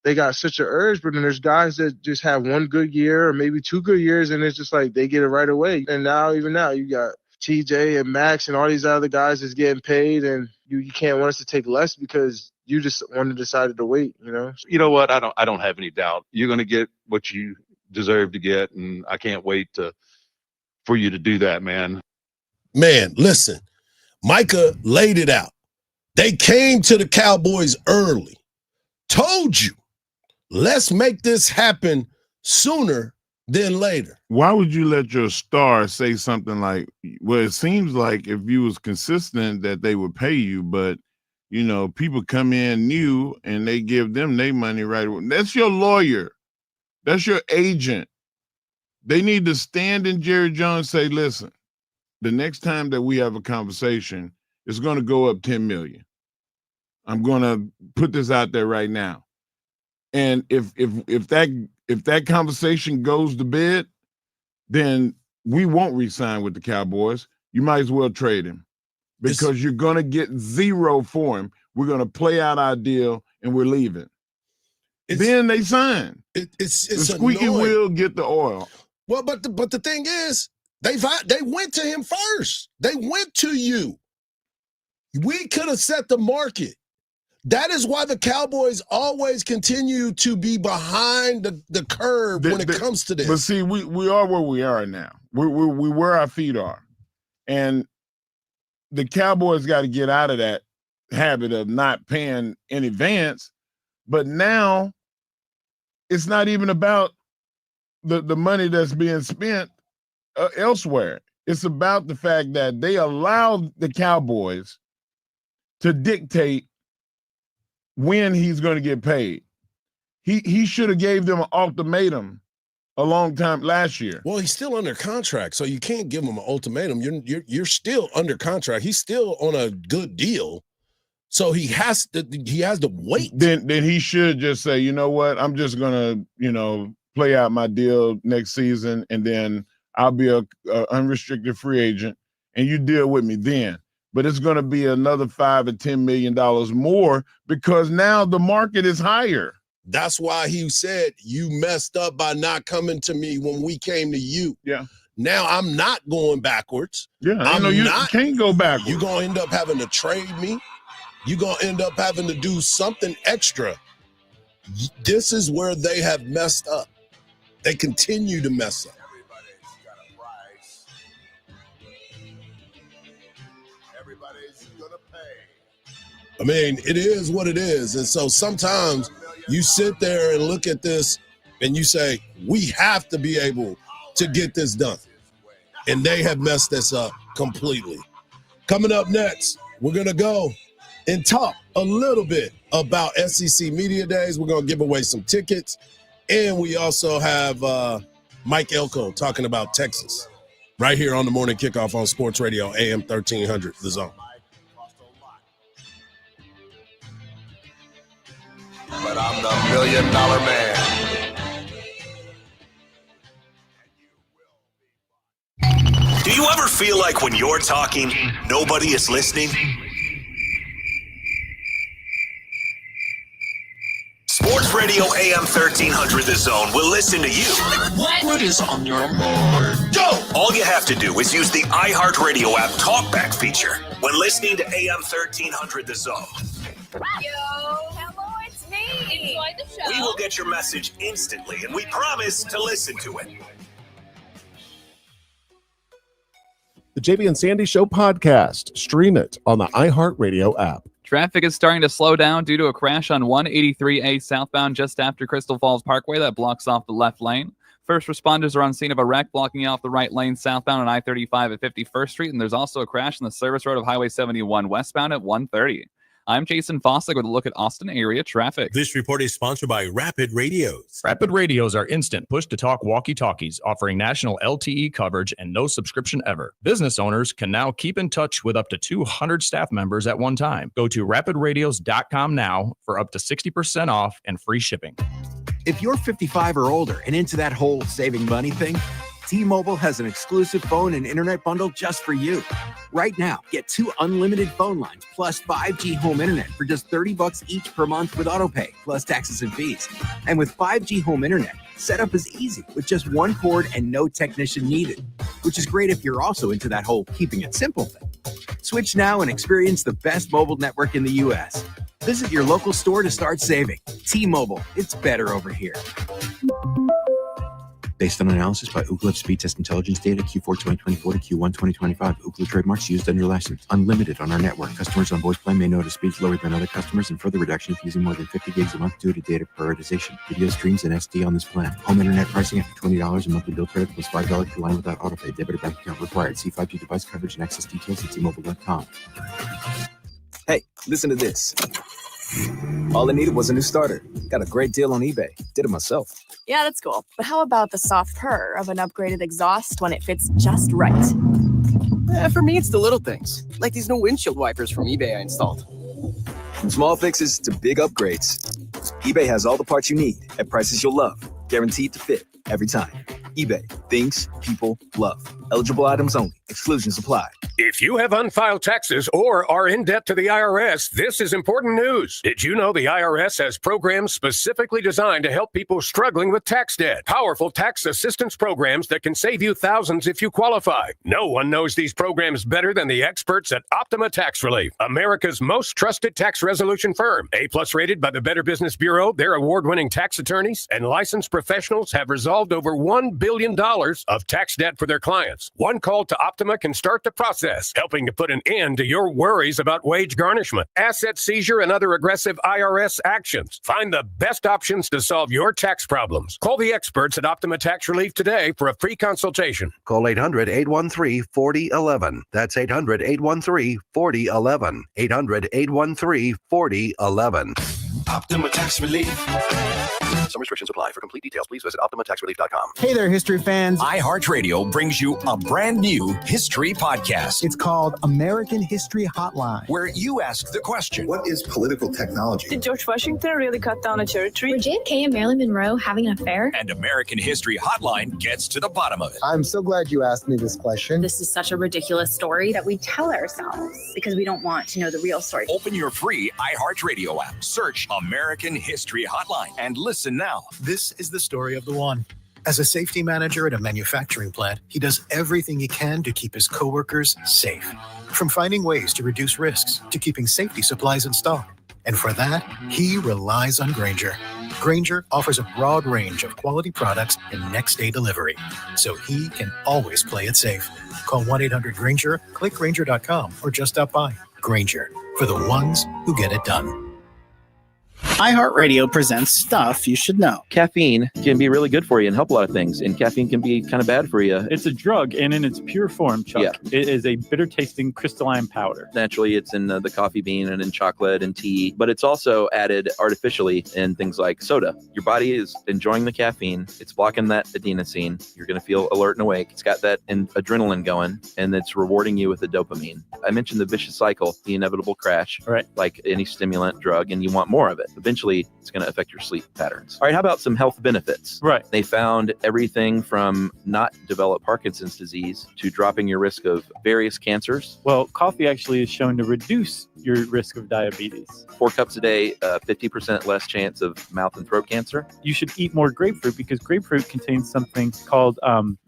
they got such an urge. But then there's guys that just have one good year or maybe 2 good years, and it's just like they get it right away. And even now, you got TJ and Max and all these other guys that's getting paid, and you can't want us to take less because you just decided to wait. You know what? I don't have any doubt. You're going to get what you deserve to get, and I can't wait for you to do that, man. Man, listen, Micah laid it out. They came to the Cowboys early, told you, let's make this happen sooner than later. Why would you let your star say something like, well, it seems like if you was consistent that they would pay you, but, people come in new and they give them their money right away. That's your lawyer. That's your agent. They need to stand in Jerry Jones and say, listen, the next time that we have a conversation, it's going to go up 10 million. I'm going to put this out there right now. And if that conversation goes to bed, then we won't re-sign with the Cowboys. You might as well trade him because you're going to get zero for him. We're going to play out our deal and we're leaving. Then they sign. It's the squeaky annoying. wheel get the oil. Well, but the thing is, they went to him first. They went to you. We could have set the market. That is why the Cowboys always continue to be behind the curve when it comes to this. But see, we are where we are now. We're where our feet are. And the Cowboys got to get out of that habit of not paying in advance. But now it's not even about the money that's being spent elsewhere. It's about the fact that they allowed the Cowboys to dictate when he's going to get paid. He should have gave them an ultimatum a long time last year. Well, he's still under contract, so you can't give him an ultimatum. You're still under contract. He's still on a good deal, so he has to wait. Then he should just say, you know what, I'm just gonna play out my deal next season, and then I'll be a unrestricted free agent, and you deal with me then. But it's going to be another $5 or $10 million more because now the market is higher. That's why he said you messed up by not coming to me when we came to you. Yeah. Now I'm not going backwards. Yeah, you can't go backwards. You're going to end up having to trade me. You're going to end up having to do something extra. This is where they have messed up. They continue to mess up. I mean, it is what it is. And so sometimes you sit there and look at this and you say, we have to be able to get this done. And they have messed this up completely. Coming up next, we're going to go and talk a little bit about SEC Media Days. We're going to give away some tickets. And we also have Mike Elko talking about Texas right here on the Morning Kickoff on Sports Radio, AM 1300, The Zone. But I'm the $1 million man. Do you ever feel like when you're talking, nobody is listening? Sports Radio AM 1300 The Zone will listen to you. What is on your mind? Go! All you have to do is use the iHeartRadio app talkback feature when listening to AM 1300 The Zone. Enjoy the show. We will get your message instantly, and we promise to listen to it. The JB and Sandy Show podcast. Stream it on the iHeartRadio app. Traffic is starting to slow down due to a crash on 183A southbound just after Crystal Falls Parkway that blocks off the left lane. First responders are on scene of a wreck blocking off the right lane southbound on I-35 at 51st Street, and there's also a crash on the service road of Highway 71 westbound at 130. I'm Jason Fossick with a look at Austin area traffic. This report is sponsored by Rapid Radios. Rapid Radios are instant push-to-talk walkie-talkies offering national LTE coverage and no subscription ever. Business owners can now keep in touch with up to 200 staff members at one time. Go to rapidradios.com now for up to 60% off and free shipping. If you're 55 or older and into that whole saving money thing, T-Mobile has an exclusive phone and internet bundle just for you. Right now, get 2 unlimited phone lines plus 5G home internet for just $30 each per month with autopay, plus taxes and fees. And with 5G home internet, setup is easy with just 1 cord and no technician needed, which is great if you're also into that whole keeping it simple thing. Switch now and experience the best mobile network in the U.S. Visit your local store to start saving. T-Mobile, it's better over here. Based on analysis by Ookla Speed Test Intelligence Data, Q4 2024 to Q1 2025. Ookla trademarks used under license. Unlimited on our network. Customers on voice plan may notice speeds lower than other customers and further reduction if using more than 50 gigs a month due to data prioritization. Video streams and SD on this plan. Home internet pricing after $20 and monthly bill credit plus $5 per line without autopay. Debit or bank account required. See 5G device coverage and access details at T-Mobile.com. Hey, listen to this. All I needed was a new starter. Got a great deal on eBay. Did it myself. Yeah, that's cool. But how about the soft purr of an upgraded exhaust when it fits just right? For me, it's the little things, like these new windshield wipers from eBay I installed. From small fixes to big upgrades, eBay has all the parts you need at prices you'll love, guaranteed to fit every time. eBay, things people love. Eligible items only. Exclusions apply. If you have unfiled taxes or are in debt to the IRS, this is important news. Did you know the IRS has programs specifically designed to help people struggling with tax debt? Powerful tax assistance programs that can save you thousands if you qualify. No one knows these programs better than the experts at Optima Tax Relief, America's most trusted tax resolution firm. A+ rated by the Better Business Bureau, their award-winning tax attorneys and licensed professionals have resolved over $1 billion of tax debt for their clients. One call to Optima can start the process, helping to put an end to your worries about wage garnishment, asset seizure, and other aggressive IRS actions. Find the best options to solve your tax problems. Call the experts at Optima Tax Relief today for a free consultation. Call 800-813-4011. That's 800-813-4011. 800-813-4011. Optima Tax Relief. Some restrictions apply. For complete details, please visit OptimaTaxRelief.com. Hey there, history fans. iHeartRadio brings you a brand new history podcast. It's called American History Hotline, where you ask the question, what is political technology? Did George Washington really cut down a cherry tree? Were JFK and Marilyn Monroe having an affair? And American History Hotline gets to the bottom of it. I'm so glad you asked me this question. This is such a ridiculous story that we tell ourselves because we don't want to know the real story. Open your free iHeartRadio app. Search American History Hotline and listen now. This is the story of the one. As a safety manager at a manufacturing plant, he does everything he can to keep his coworkers safe. From finding ways to reduce risks to keeping safety supplies in stock. And for that, he relies on Grainger. Grainger offers a broad range of quality products and next-day delivery, so he can always play it safe. Call 1-800-GRAINGER, click Grainger.com, or just stop by. Grainger, for the ones who get it done. iHeartRadio presents Stuff You Should Know. Caffeine can be really good for you and help a lot of things, and caffeine can be kind of bad for you. It's a drug, and in its pure form, Chuck, it is a bitter-tasting crystalline powder. Naturally, it's in the coffee bean and in chocolate and tea, but it's also added artificially in things like soda. Your body is enjoying the caffeine. It's blocking that adenosine. You're going to feel alert and awake. It's got that adrenaline going, and it's rewarding you with the dopamine. I mentioned the vicious cycle, the inevitable crash, right? Like any stimulant drug, and you want more of it. Eventually, it's going to affect your sleep patterns. All right, how about some health benefits? Right. They found everything from not develop Parkinson's disease to dropping your risk of various cancers. Well, coffee actually is shown to reduce your risk of diabetes. 4 cups a day, 50% less chance of mouth and throat cancer. You should eat more grapefruit because grapefruit contains something called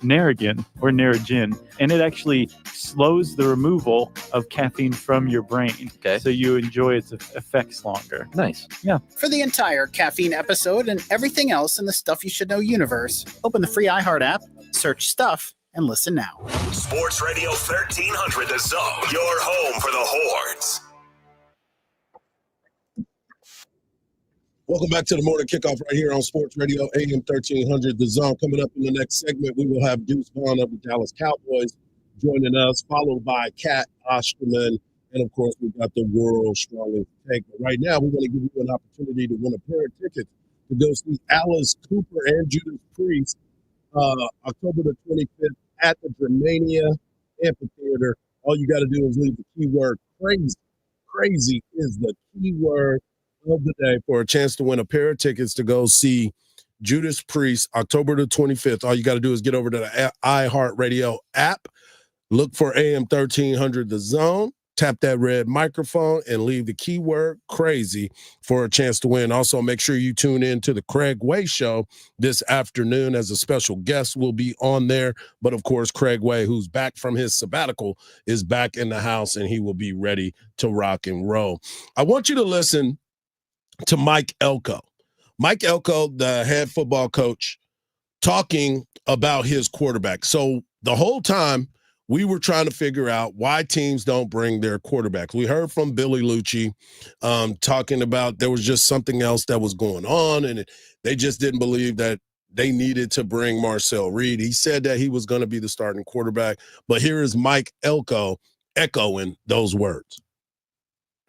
Narragin or Narragin, and it actually slows the removal of caffeine from your brain. Okay. So you enjoy its effects longer. Nice. Yeah. For the entire caffeine episode and everything else in the Stuff You Should Know universe, open the free iHeart app, search Stuff, and listen now. Sports Radio 1300 The Zone, your home for the Hordes. Welcome back to the morning kickoff right here on Sports Radio AM 1300 The Zone. Coming up in the next segment, we will have Deuce Vaughn of the Dallas Cowboys joining us, followed by Kat Osterman. And, of course, we've got the world's strongest take. But right now, we want to give you an opportunity to win a pair of tickets to go see Alice Cooper and Judas Priest October the 25th at the Germania Amphitheater. All you got to do is leave the keyword crazy. Crazy is the keyword of the day for a chance to win a pair of tickets to go see Judas Priest October the 25th. All you got to do is get over to the iHeartRadio app, look for AM 1300 The Zone, tap that red microphone, and leave the keyword crazy for a chance to win. Also, make sure you tune in to the Craig Way Show this afternoon as a special guest will be on there. But, of course, Craig Way, who's back from his sabbatical, is back in the house, and he will be ready to rock and roll. I want you to listen to Mike Elko. Mike Elko, the head football coach, talking about his quarterback. So the whole time, we were trying to figure out why teams don't bring their quarterbacks. We heard from Billy Lucci talking about there was just something else that was going on, and they just didn't believe that they needed to bring Marcel Reed. He said that he was going to be the starting quarterback, but here is Mike Elko echoing those words.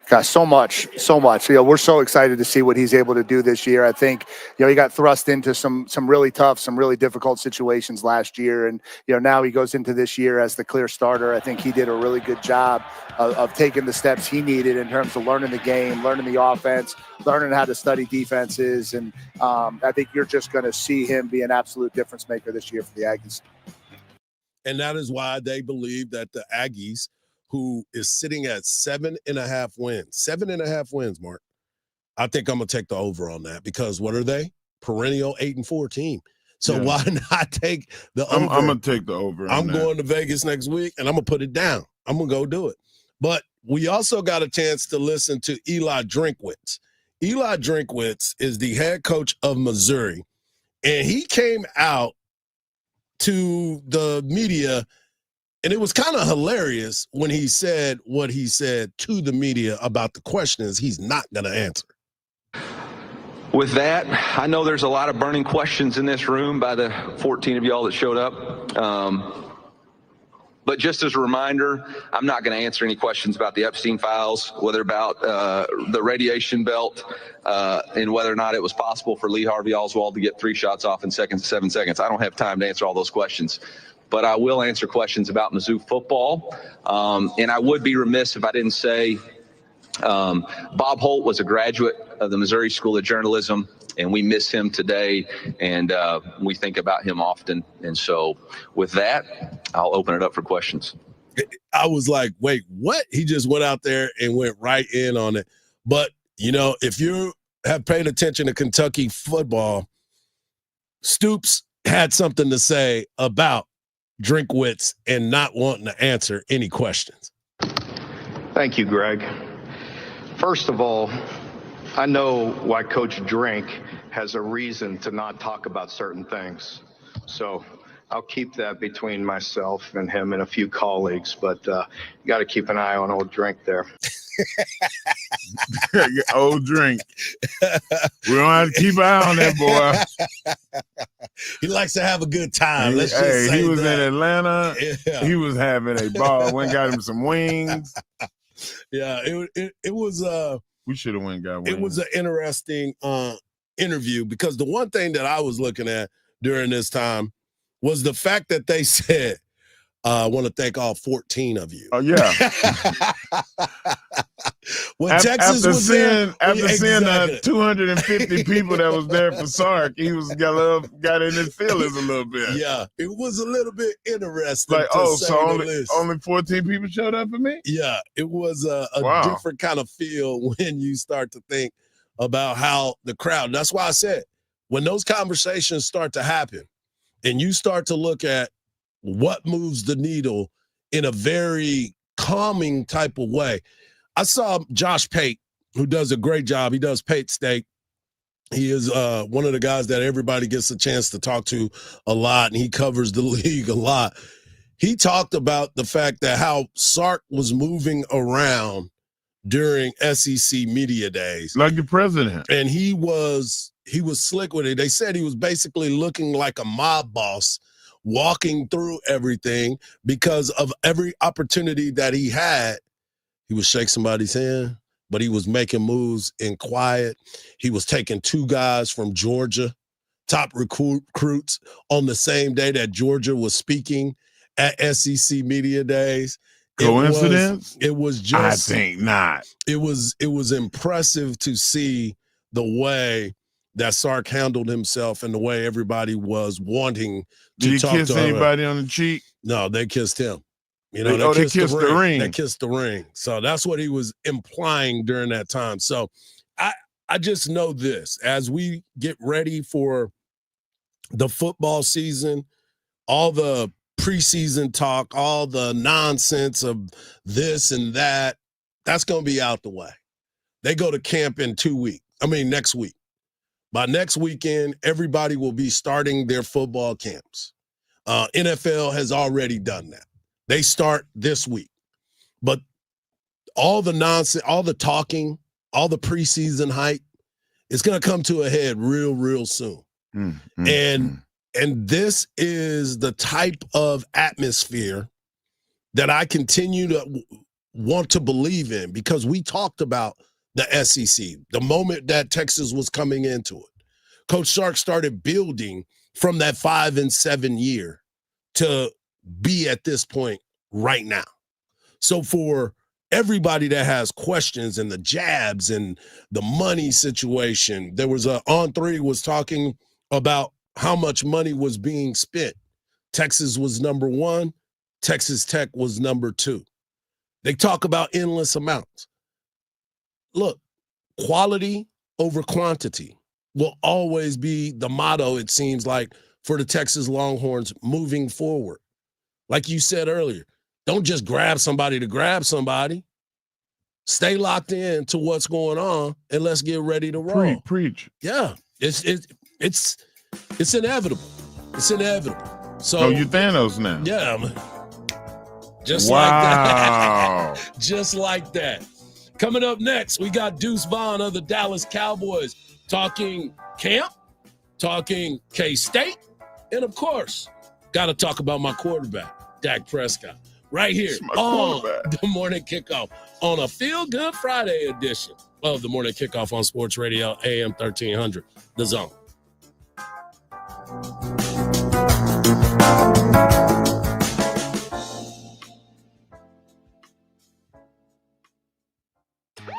Got so much. We're so excited to see what he's able to do this year. I think, he got thrust into some really tough, some really difficult situations last year. And, now he goes into this year as the clear starter. I think he did a really good job of taking the steps he needed in terms of learning the game, learning the offense, learning how to study defenses. And I think you're just going to see him be an absolute difference maker this year for the Aggies. And that is why they believe that the Aggies, who is sitting at 7.5 wins. 7.5 wins, Mark. I think I'm going to take the over on that because what are they? Perennial 8-4 team. So why not take the over? I'm going to take the over. I'm going to Vegas next week, and I'm going to put it down. I'm going to go do it. But we also got a chance to listen to Eli Drinkwitz. Eli Drinkwitz is the head coach of Missouri, and he came out to the media, and it was kind of hilarious when he said what he said to the media about the questions he's not going to answer. With that, I know there's a lot of burning questions in this room by the 14 of y'all that showed up. But just as a reminder, I'm not going to answer any questions about the Epstein files, whether about the radiation belt, and whether or not it was possible for Lee Harvey Oswald to get 3 shots off in 7 seconds. I don't have time to answer all those questions. But I will answer questions about Mizzou football. And I would be remiss if I didn't say Bob Holt was a graduate of the Missouri School of Journalism, and we miss him today, and we think about him often. And so with that, I'll open it up for questions. I was like, wait, what? He just went out there and went right in on it. But, you know, if you have paid attention to Kentucky football, Stoops had something to say about Drinkwitz and not wanting to answer any questions. Thank you, Greg. First of all, I know why Coach Drink has a reason to not talk about certain things. So I'll keep that between myself and him and a few colleagues, but you got to keep an eye on old Drink there. Old Drink. We don't have to keep an eye on that boy. He likes to have a good time. Let's Hey, just say he was that. in Atlanta. Yeah. He was having a ball. Went and got him some wings. Yeah, it was We should have went and got wings. it was an interesting interview, because the one thing that I was looking at during this time was the fact that they said, I want to thank all 14 of you. Oh, yeah. When Texas was there, after seeing exactly. 250 people that was there for Sark, he got in his feelings a little bit. Yeah, it was a little bit interesting. Like, to say so the least. only 14 people showed up for me? Yeah, it was a Wow. different kind of feel when you start to think about how the crowd. That's why I said, when those conversations start to happen and you start to look at what moves the needle in a very calming type of way. I saw Josh Pate, who does a great job. He does Pate State. He is one of the guys that everybody gets a chance to talk to a lot, and he covers the league a lot. He talked about the fact that how Sark was moving around during SEC media days. Like the president. And he was slick with it. They said he was basically looking like a mob boss, walking through everything, because of every opportunity that he had. He would shake somebody's hand, but he was making moves in quiet. He was taking 2 guys from Georgia, top recruits, on the same day that Georgia was speaking at SEC media days. Coincidence? It was just, I think not. It was impressive to see the way that Sark handled himself and the way everybody was wanting to Did he talk kiss to him. anybody on the cheek? No, they kissed him. You know, They kissed the ring. They kissed the ring. So that's what he was implying during that time. So I just know this, as we get ready for the football season, all the preseason talk, all the nonsense of this and that, that's going to be out the way. They go to camp in next week. By next weekend, everybody will be starting their football camps. NFL has already done that. They start this week. But all the nonsense, all the talking, all the preseason hype, it's going to come to a head real, real soon. And this is the type of atmosphere that I continue to want to believe in, because we talked about the SEC, the moment that Texas was coming into it. Coach Sark started building from that 5-7 year to be at this point right now. So for everybody that has questions and the jabs and the money situation, there was On3 was talking about how much money was being spent. Texas was number 1. Texas Tech was number 2. They talk about endless amounts. Look, quality over quantity will always be the motto, it seems like, for the Texas Longhorns moving forward. Like you said earlier, don't just grab somebody to grab somebody. Stay locked in to what's going on, and let's get ready to roll. Preach. Yeah, it's inevitable. It's inevitable. So you Thanos now. Yeah, man. Just Wow. like that. Just like that. Coming up next, we got Deuce Vaughn of the Dallas Cowboys talking camp, talking K-State, and of course, got to talk about my quarterback, Dak Prescott, right here on the Morning Kickoff on a Feel Good Friday edition of the Morning Kickoff on Sports Radio, AM 1300, The Zone.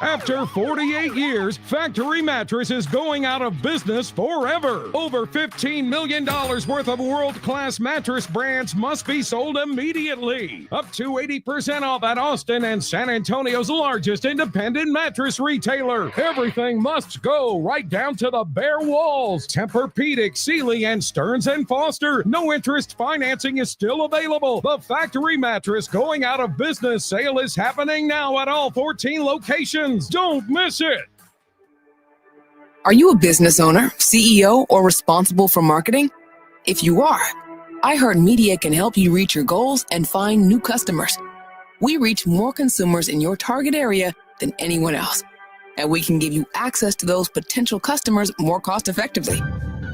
After 48 years, Factory Mattress is going out of business forever. Over $15 million worth of world-class mattress brands must be sold immediately. Up to 80% off at Austin and San Antonio's largest independent mattress retailer. Everything must go, right down to the bare walls. Tempur-Pedic, Sealy, and Stearns & Foster. No interest financing is still available. The Factory Mattress going out of business sale is happening now at all 14 locations. Don't miss it. Are you a business owner, CEO, or responsible for marketing? If you are, iHeartMedia can help you reach your goals and find new customers. We reach more consumers in your target area than anyone else, and we can give you access to those potential customers more cost-effectively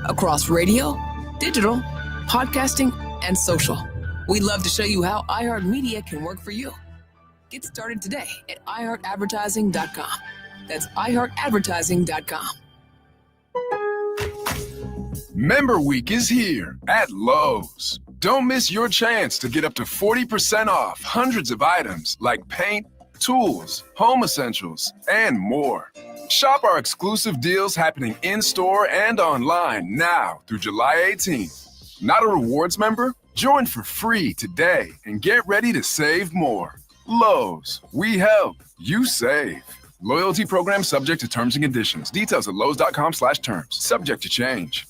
across radio, digital, podcasting, and social. We'd love to show you how iHeartMedia can work for you. Get started today at iHeartAdvertising.com. That's iHeartAdvertising.com. Member Week is here at Lowe's. Don't miss your chance to get up to 40% off hundreds of items like paint, tools, home essentials, and more. Shop our exclusive deals happening in-store and online now through July 18th. Not a rewards member? Join for free today and get ready to save more. Lowe's, we help, you save. Loyalty program subject to terms and conditions. Details at lowes.com/terms. Subject to change.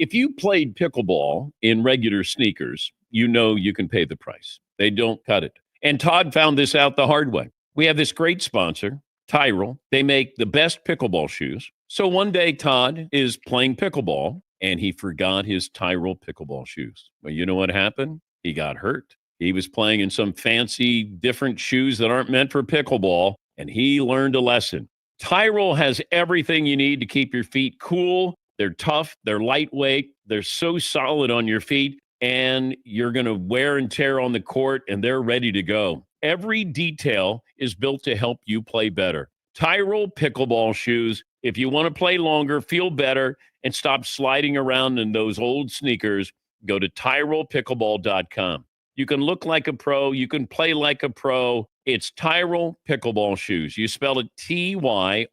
If you played pickleball in regular sneakers, you know you can pay the price. They don't cut it. And Todd found this out the hard way. We have this great sponsor, Tyrell. They make the best pickleball shoes. So one day Todd is playing pickleball and he forgot his Tyrell pickleball shoes. Well, you know what happened? He got hurt. He was playing in some fancy different shoes that aren't meant for pickleball, and he learned a lesson. Tyrell has everything you need to keep your feet cool. They're tough. They're lightweight. They're so solid on your feet, and you're going to wear and tear on the court, and they're ready to go. Every detail is built to help you play better. Tyrell pickleball shoes. If you want to play longer, feel better, and stop sliding around in those old sneakers, go to TyrellPickleball.com. You can look like a pro. You can play like a pro. It's Tyrell Pickleball Shoes. You spell it Tyrol.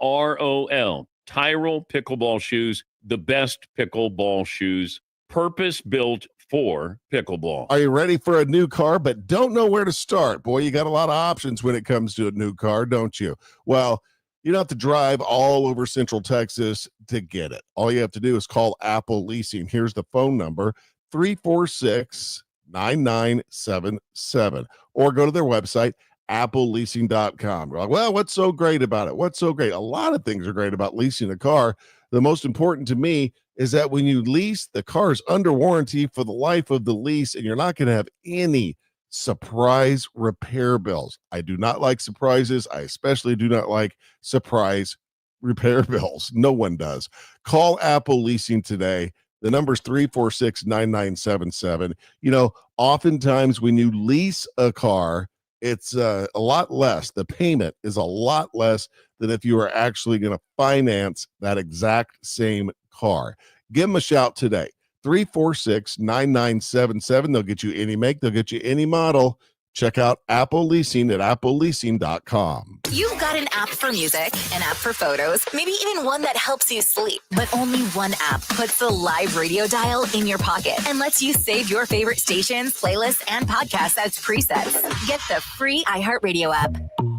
Tyrell Pickleball Shoes, the best pickleball shoes, purpose-built for pickleball. Are you ready for a new car but don't know where to start? Boy, you got a lot of options when it comes to a new car, don't you? Well, you don't have to drive all over Central Texas to get it. All you have to do is call Apple Leasing. Here's the phone number, 346-9977, or go to their website, appleleasing.com. You're like, well, what's so great about it? What's so great? A lot of things are great about leasing a car. The most important to me is that when you lease, the car is under warranty for the life of the lease, and you're not going to have any surprise repair bills. I do not like surprises. I especially do not like surprise repair bills. No one does. Call Apple Leasing today. The number is 346-9977. You know, oftentimes when you lease a car, it's a lot less. The payment is a lot less than if you are actually going to finance that exact same car. Give them a shout today. 346-9977. They'll get you any make. They'll get you any model. Check out Apple Leasing at appleleasing.com. You've got an app for music, an app for photos, maybe even one that helps you sleep. But only one app puts the live radio dial in your pocket and lets you save your favorite stations, playlists, and podcasts as presets. Get the free iHeartRadio app,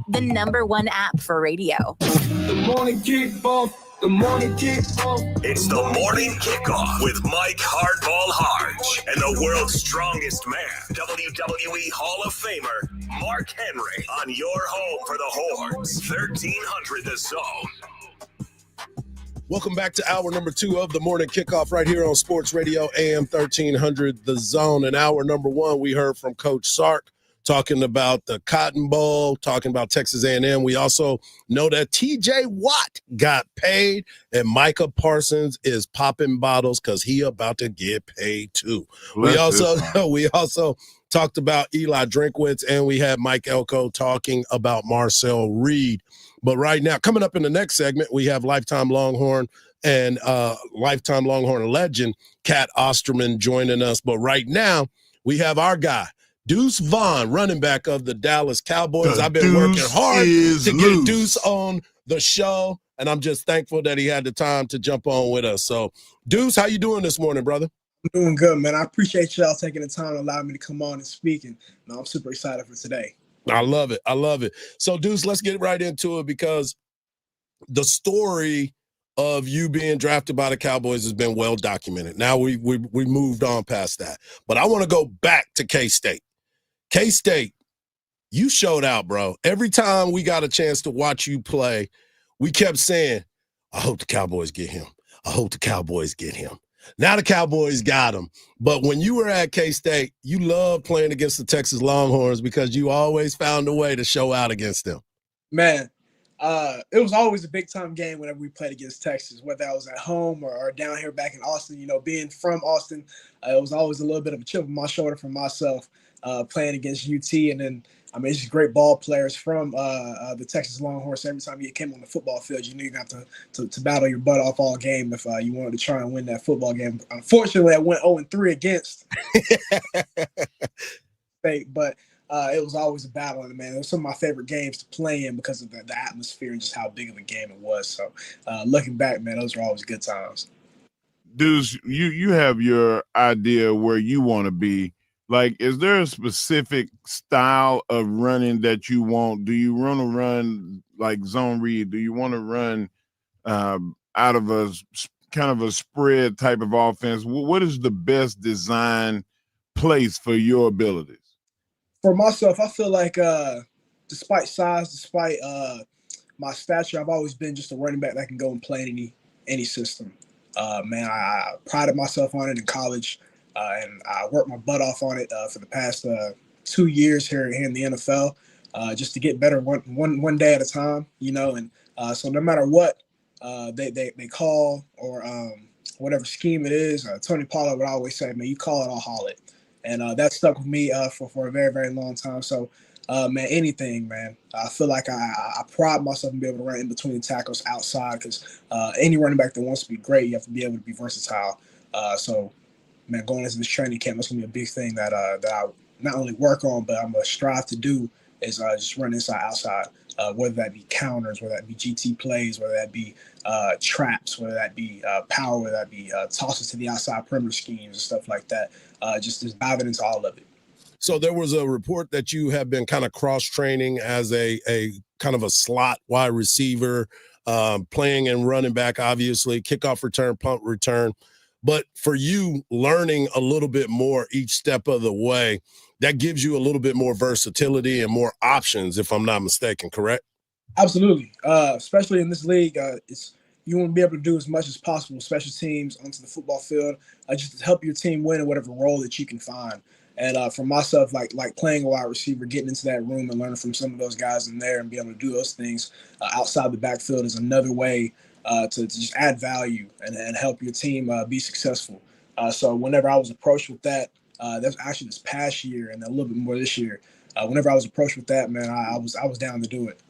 the #1 app for radio. The morning kickoff. The morning kickoff. It's the morning kickoff with Mike Hardball Hardge and the world's strongest man, WWE Hall of Famer Mark Henry, on your home for the Horns, 1300 The Zone. Welcome back to hour number 2 of the morning kickoff right here on Sports Radio AM 1300 The Zone. In hour number 1, we heard from Coach Sark talking about the Cotton Bowl, talking about Texas A&M. We also know that TJ Watt got paid, and Micah Parsons is popping bottles because he about to get paid too. We also talked about Eli Drinkwitz, and we had Mike Elko talking about Marcel Reed. But right now, coming up in the next segment, we have lifetime Longhorn and lifetime Longhorn legend Kat Osterman joining us. But right now, we have our guy, Deuce Vaughn, running back of the Dallas Cowboys. I've been working hard to get Deuce on the show, and I'm just thankful that he had the time to jump on with us. So, Deuce, how you doing this morning, brother? I'm doing good, man. I appreciate y'all taking the time to allow me to come on and speak, and I'm super excited for today. I love it. I love it. So, Deuce, let's get right into it because the story of you being drafted by the Cowboys has been well documented. Now we moved on past that. But I want to go back to K-State. K-State, you showed out, bro. Every time we got a chance to watch you play, we kept saying, I hope the Cowboys get him. I hope the Cowboys get him. Now the Cowboys got him. But when you were at K-State, you loved playing against the Texas Longhorns because you always found a way to show out against them. Man, it was always a big-time game whenever we played against Texas, whether I was at home or down here back in Austin. You know, being from Austin, it was always a little bit of a chip on my shoulder for myself playing against UT. And then, I mean, it's just great ball players from the Texas Longhorns. Every time you came on the football field, you knew you got to battle your butt off all game if you wanted to try and win that football game. Unfortunately, I went 0-3 against State, but it was always a battle. And, man, it was some of my favorite games to play in because of the atmosphere and just how big of a game it was. So, looking back, man, those were always good times. Deuce, you have your idea where you want to be. Like, is there a specific style of running that you want? Do you want to run like zone read? Do you want to run out of a kind of a spread type of offense? What is the best design place for your abilities? For myself, I feel like despite size, despite my stature, I've always been just a running back that can go and play in any system. Man, I prided myself on it in college. And I worked my butt off on it for the past 2 years here in the NFL, just to get better one day at a time, you know. And so no matter what they call or whatever scheme it is, Tony Pollard would always say, man, you call it, I'll haul it. And that stuck with me for a very, very long time. So, man, anything, man. I feel like I pride myself in being able to run in between tackles outside because any running back that wants to be great, you have to be able to be versatile. So, man, going into this training camp, that's going to be a big thing that I not only work on, but I'm going to strive to do is just run inside, outside, whether that be counters, whether that be GT plays, whether that be traps, whether that be power, whether that be tosses to the outside perimeter schemes and stuff like that. Just diving into all of it. So there was a report that you have been kind of cross-training as a kind of a slot wide receiver, playing and running back, obviously, kickoff return, punt return. But for you, learning a little bit more each step of the way, that gives you a little bit more versatility and more options, if I'm not mistaken, correct? Absolutely. Especially in this league, you want to be able to do as much as possible, special teams onto the football field, just to help your team win in whatever role that you can find. And for myself, like playing a wide receiver, getting into that room and learning from some of those guys in there and be able to do those things outside the backfield is another way to just add value and help your team be successful. So whenever I was approached with that, that was actually this past year and a little bit more this year. Whenever I was approached with that, man, I was down to do it.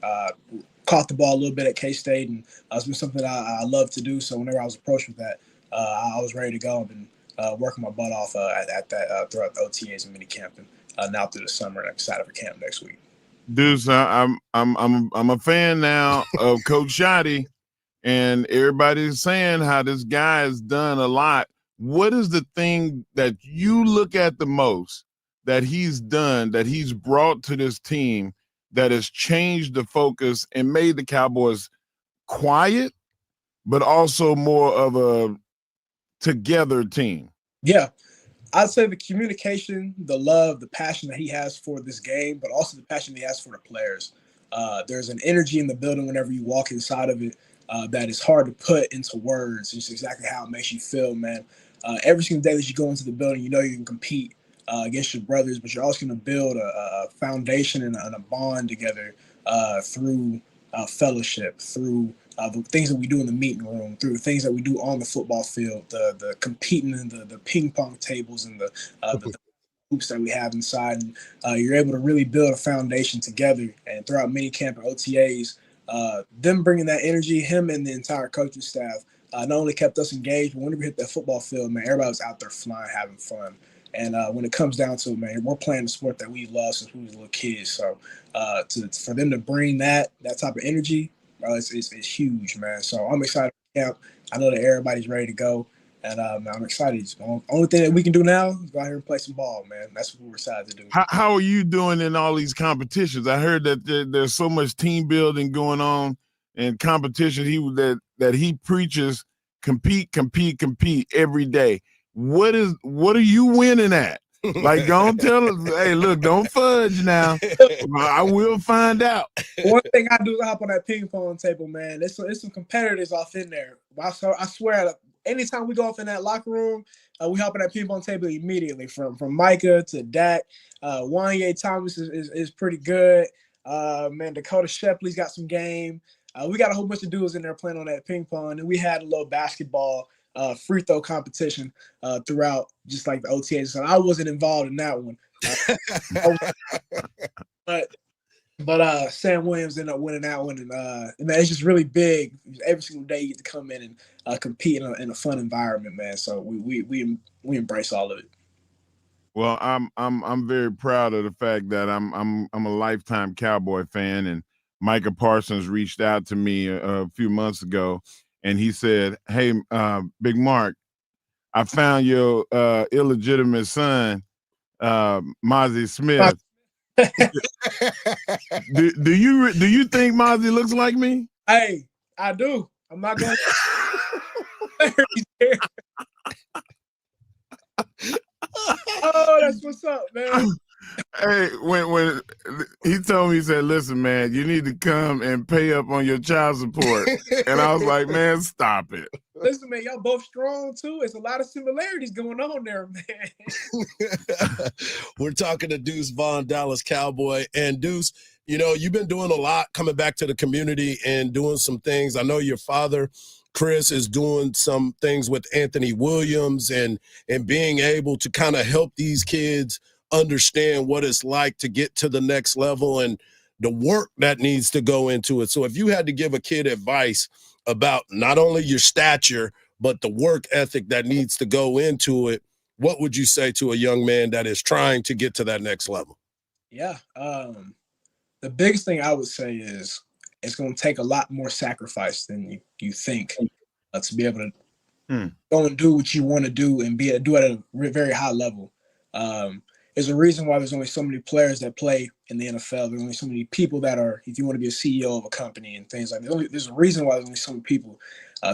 Caught the ball a little bit at K-State, and it's been something I love to do. So whenever I was approached with that, I was ready to go. I've been working my butt off at that throughout the OTAs and mini camp, and now through the summer, and I'm excited for camp next week. Deuce, I'm a fan now of Coach Shotty. And everybody's saying how this guy has done a lot. What is the thing that you look at the most that he's done, that he's brought to this team that has changed the focus and made the Cowboys quiet, but also more of a together team? Yeah. I'd say the communication, the love, the passion that he has for this game, but also the passion he has for the players. There's an energy in the building whenever you walk inside of it. that is hard to put into words. It's exactly how it makes you feel, man. Every single day that you go into the building, you know you can compete against your brothers, but you're also going to build a foundation and a bond together through fellowship, through the things that we do in the meeting room, through the things that we do on the football field, the competing in the ping pong tables and the hoops that we have inside. And you're able to really build a foundation together. And throughout minicamp and OTAs, them bringing that energy, him and the entire coaching staff, not only kept us engaged, but when we hit that football field, man, everybody was out there flying, having fun. And when it comes down to it, man, we're playing the sport that we love since we was little kids. So for them to bring that type of energy, it's huge, man. So I'm excited for camp. I know that everybody's ready to go. And I'm excited. The only thing that we can do now is go out here and play some ball, man. That's what we're excited to do. How are you doing in all these competitions? I heard that there's so much team building going on and competition. That he preaches compete every day. What are you winning at? Like, don't tell us, hey, look, don't fudge now. I will find out. One thing I do is I hop on that ping pong table, man. There's some competitors off in there. I swear, anytime we go off in that locker room, we hop on that ping pong table immediately. From Micah to Dak, Wanye Thomas is pretty good. Man, Dakota Shepley's got some game. We got a whole bunch of dudes in there playing on that ping pong, and we had a little basketball free throw competition throughout, just like the OTAs. So I wasn't involved in that one, but Sam Williams ended up winning that one, and man, it's just really big. Every single day you get to come in and compete in a fun environment, man. So we embrace all of it. Well, I'm very proud of the fact that I'm a lifetime Cowboy fan, and Micah Parsons reached out to me a few months ago, and he said, "Hey, Big Mark, I found your illegitimate son, Mozzie Smith. do you think Mozzie looks like me?" Hey, I do. I'm not going to. Oh, that's what's up, man. Hey, when he told me, he said, "Listen, man, you need to come and pay up on your child support." And I was like, "Man, stop it." Listen, man, y'all both strong too. It's a lot of similarities going on there, man. We're talking to Deuce Vaughn, Dallas Cowboy. And Deuce, you know, you've been doing a lot coming back to the community and doing some things. I know your father, Chris, is doing some things with Anthony Williams and being able to kind of help these kids understand what it's like to get to the next level and the work that needs to go into it. So if you had to give a kid advice about not only your stature, but the work ethic that needs to go into it, what would you say to a young man that is trying to get to that next level? Yeah. The biggest thing I would say is it's going to take a lot more sacrifice than you think to be able to go and do what you want to do and do it at a very high level. There's a reason why there's only so many players that play in the NFL. There's only so many people that are, if you want to be a CEO of a company and things like that, there's a reason why there's only so many people.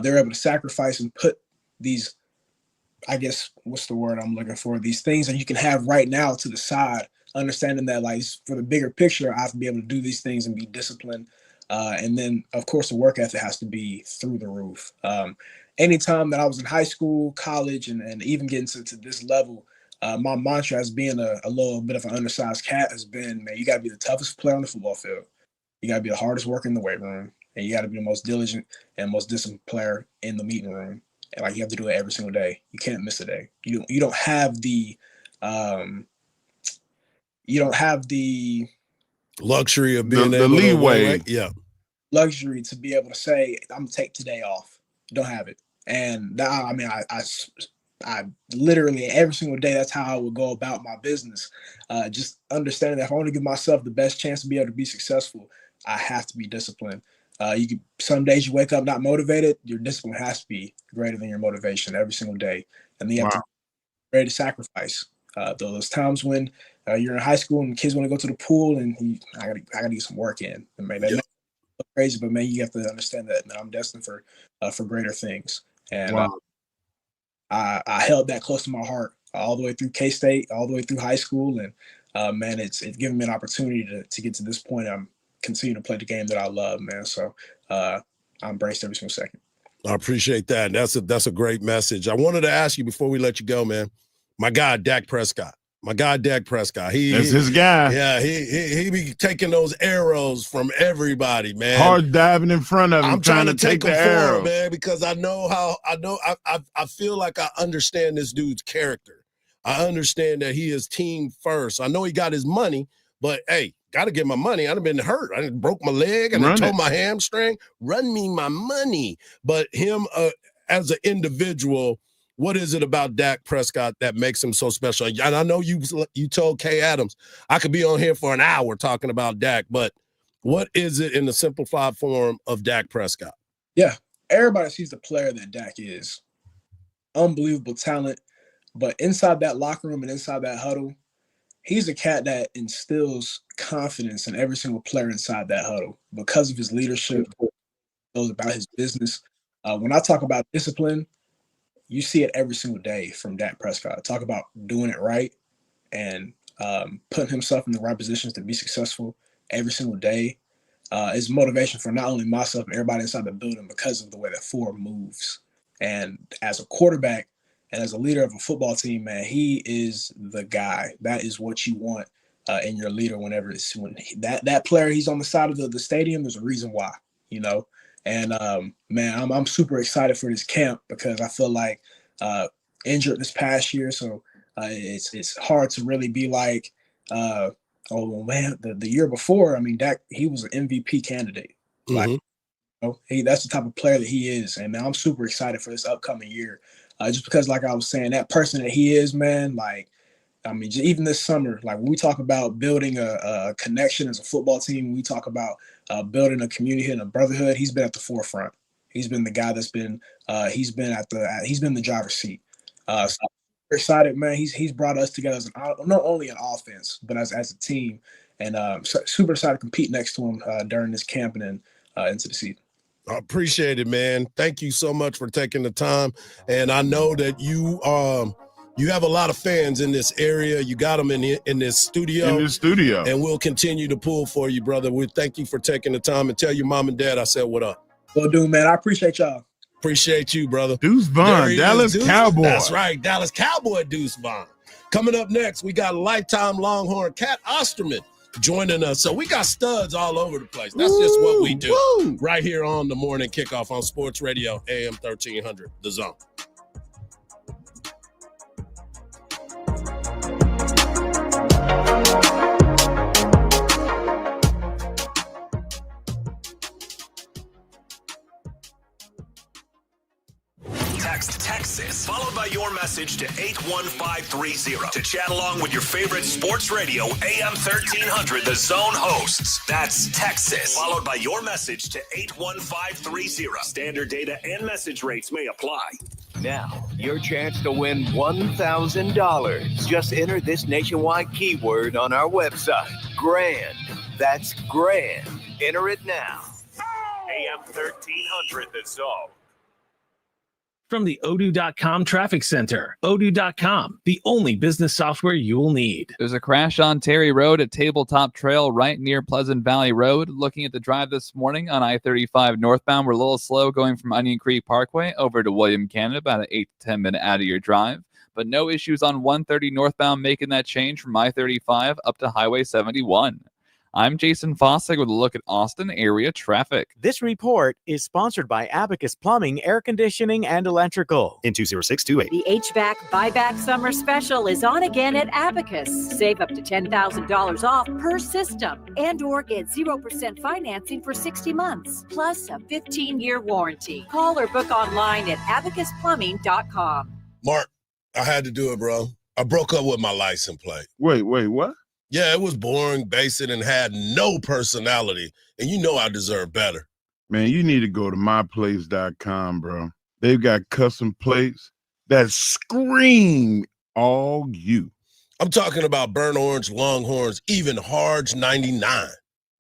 They're able to sacrifice and put these, I guess, what's the word I'm looking for? These things that you can have right now to the side, understanding that, like, for the bigger picture, I have to be able to do these things and be disciplined. And then, of course, the work ethic has to be through the roof. Anytime that I was in high school, college, and even getting to this level, my mantra as being a little bit of an undersized cat has been, man, you got to be the toughest player on the football field. You got to be the hardest worker in the weight room. And you got to be the most diligent and most disciplined player in the meeting room. And, like, you have to do it every single day. You can't miss a day. You don't have the luxury of being the leeway. Right? Yeah. Luxury to be able to say, I'm going to take today off. You don't have it. And I literally every single day, that's how I would go about my business. Just understanding that if I want to give myself the best chance to be able to be successful, I have to be disciplined. Some days you wake up not motivated, your discipline has to be greater than your motivation every single day. And then you have to be ready to sacrifice. Those times when you're in high school and kids want to go to the pool and I gotta get some work in. And man, that's crazy, but man, you have to understand that, man, I'm destined for greater things. And I held that close to my heart all the way through K-State, all the way through high school. And man, it's given me an opportunity to get to this point. I'm continuing to play the game that I love, man. So I embraced every single second. I appreciate that. That's a great message. I wanted to ask you before we let you go, man. My guy, Dak Prescott. That's his guy. Yeah, he be taking those arrows from everybody, man. Hard diving in front of him, I'm trying to take them the for him, arrows. man, because I feel like I understand this dude's character. I understand that he is team first. I know he got his money, but hey, got to get my money. I've been hurt. I broke my leg and I tore my hamstring. Run me my money. But him as an individual, what is it about Dak Prescott that makes him so special? And I know you told Kay Adams I could be on here for an hour talking about Dak, but what is it in the simplified form of Dak Prescott? Yeah, everybody sees the player that Dak is. Unbelievable talent. But inside that locker room and inside that huddle, he's a cat that instills confidence in every single player inside that huddle because of his leadership, knows about his business. When I talk about discipline, you see it every single day from Dak Prescott. Talk about doing it right and putting himself in the right positions to be successful every single day is motivation for not only myself, but everybody inside the building because of the way that Ford moves. And as a quarterback and as a leader of a football team, man, he is the guy. That is what you want in your leader whenever it's when that player, he's on the side of the stadium. There's a reason why, you know. And man, I'm super excited for this camp because I feel like injured this past year, so it's hard to really be like, oh well, man, the year before, I mean, Dak, he was an MVP candidate. Like, you know, that's the type of player that he is, and man, I'm super excited for this upcoming year, just because, like I was saying, that person that he is, man, like. I mean, even this summer, like when we talk about building a connection as a football team, we talk about building a community and a brotherhood. He's been at the forefront. He's been the guy that's been he's been the driver's seat. So I'm excited, man. He's brought us together as not only an offense, but as a team, and super excited to compete next to him during this camp and then into the season. I appreciate it, man. Thank you so much for taking the time, and I know that you have a lot of fans in this area. You got them in this studio. And we'll continue to pull for you, brother. We thank you for taking the time and tell your mom and dad I said what up. Well, dude, man, I appreciate y'all. Appreciate you, brother. Deuce Vaughn, Dallas Cowboy. That's right, Dallas Cowboy Deuce Vaughn. Coming up next, we got lifetime Longhorn Cat Osterman joining us. So we got studs all over the place. That's just what we do right here on the Morning Kickoff on Sports Radio, AM 1300, The Zone. Text Texas, followed by your message to 81530 to chat along with your favorite sports radio AM 1300 The Zone hosts. That's Texas, followed by your message to 81530. Standard data and message rates may apply. Now, your chance to win $1,000. Just enter this nationwide keyword on our website. Grand. That's grand. Enter it now. AM 1300 The Zone. From the Odoo.com Traffic Center. Odoo.com, the only business software you will need. There's a crash on Terry Road at Tabletop Trail right near Pleasant Valley Road. Looking at the drive this morning on I-35 northbound, we're a little slow going from Onion Creek Parkway over to William Canada, about an 8 to 10 minute out of your drive. But no issues on 130 northbound making that change from I-35 up to Highway 71. I'm Jason Fossig with a look at Austin area traffic. This report is sponsored by Abacus Plumbing, Air Conditioning, and Electrical. In 20628. The HVAC buyback summer special is on again at Abacus. Save up to $10,000 off per system and or get 0% financing for 60 months, plus a 15-year warranty. Call or book online at abacusplumbing.com. Mark, I had to do it, bro. I broke up with my license plate. Wait, what? Yeah, it was boring, basic, and had no personality. And you know I deserve better. Man, you need to go to myplace.com, bro. They've got custom plates that scream all you. I'm talking about burnt orange, Longhorns, even Hardge 99.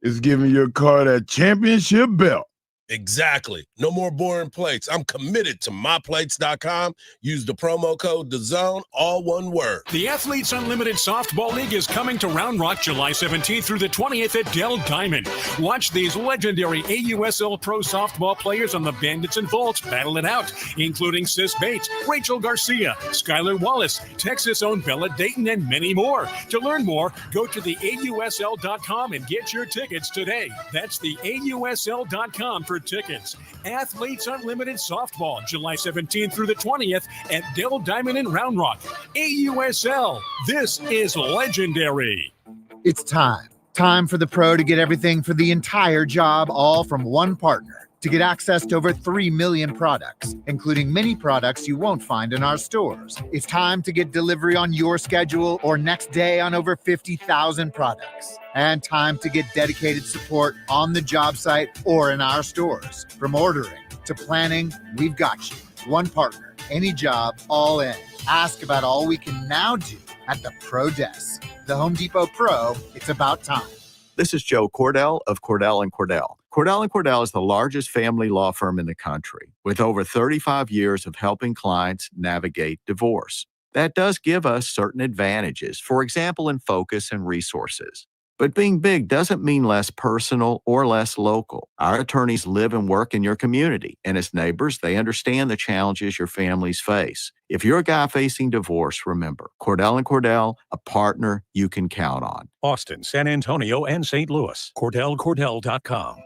It's giving your car that championship belt. Exactly. No more boring plates. I'm committed to myplates.com. Use the promo code DAZONE, all one word. The Athletes Unlimited Softball League is coming to Round Rock July 17th through the 20th at Dell Diamond. Watch these legendary AUSL Pro softball players on the Bandits and Volts battle it out, including Sis Bates, Rachel Garcia, Skylar Wallace, Texas-owned Bella Dayton, and many more. To learn more, go to the AUSL.com and get your tickets today. That's the AUSL.com for tickets. Athletes Unlimited Softball, July 17th through the 20th at Dell Diamond in Round Rock. AUSL, this is legendary. It's time. Time for the pro to get everything for the entire job, all from one partner. To get access to over 3 million products, including many products you won't find in our stores. It's time to get delivery on your schedule or next day on over 50,000 products. And time to get dedicated support on the job site or in our stores. From ordering to planning, we've got you. One partner, any job, all in. Ask about all we can now do at the Pro Desk. The Home Depot Pro, it's about time. This is Joe Cordell of Cordell & Cordell. Cordell & Cordell is the largest family law firm in the country, with over 35 years of helping clients navigate divorce. That does give us certain advantages, for example, in focus and resources. But being big doesn't mean less personal or less local. Our attorneys live and work in your community, and as neighbors, they understand the challenges your families face. If you're a guy facing divorce, remember, Cordell & Cordell, a partner you can count on. Austin, San Antonio, and St. Louis. CordellCordell.com.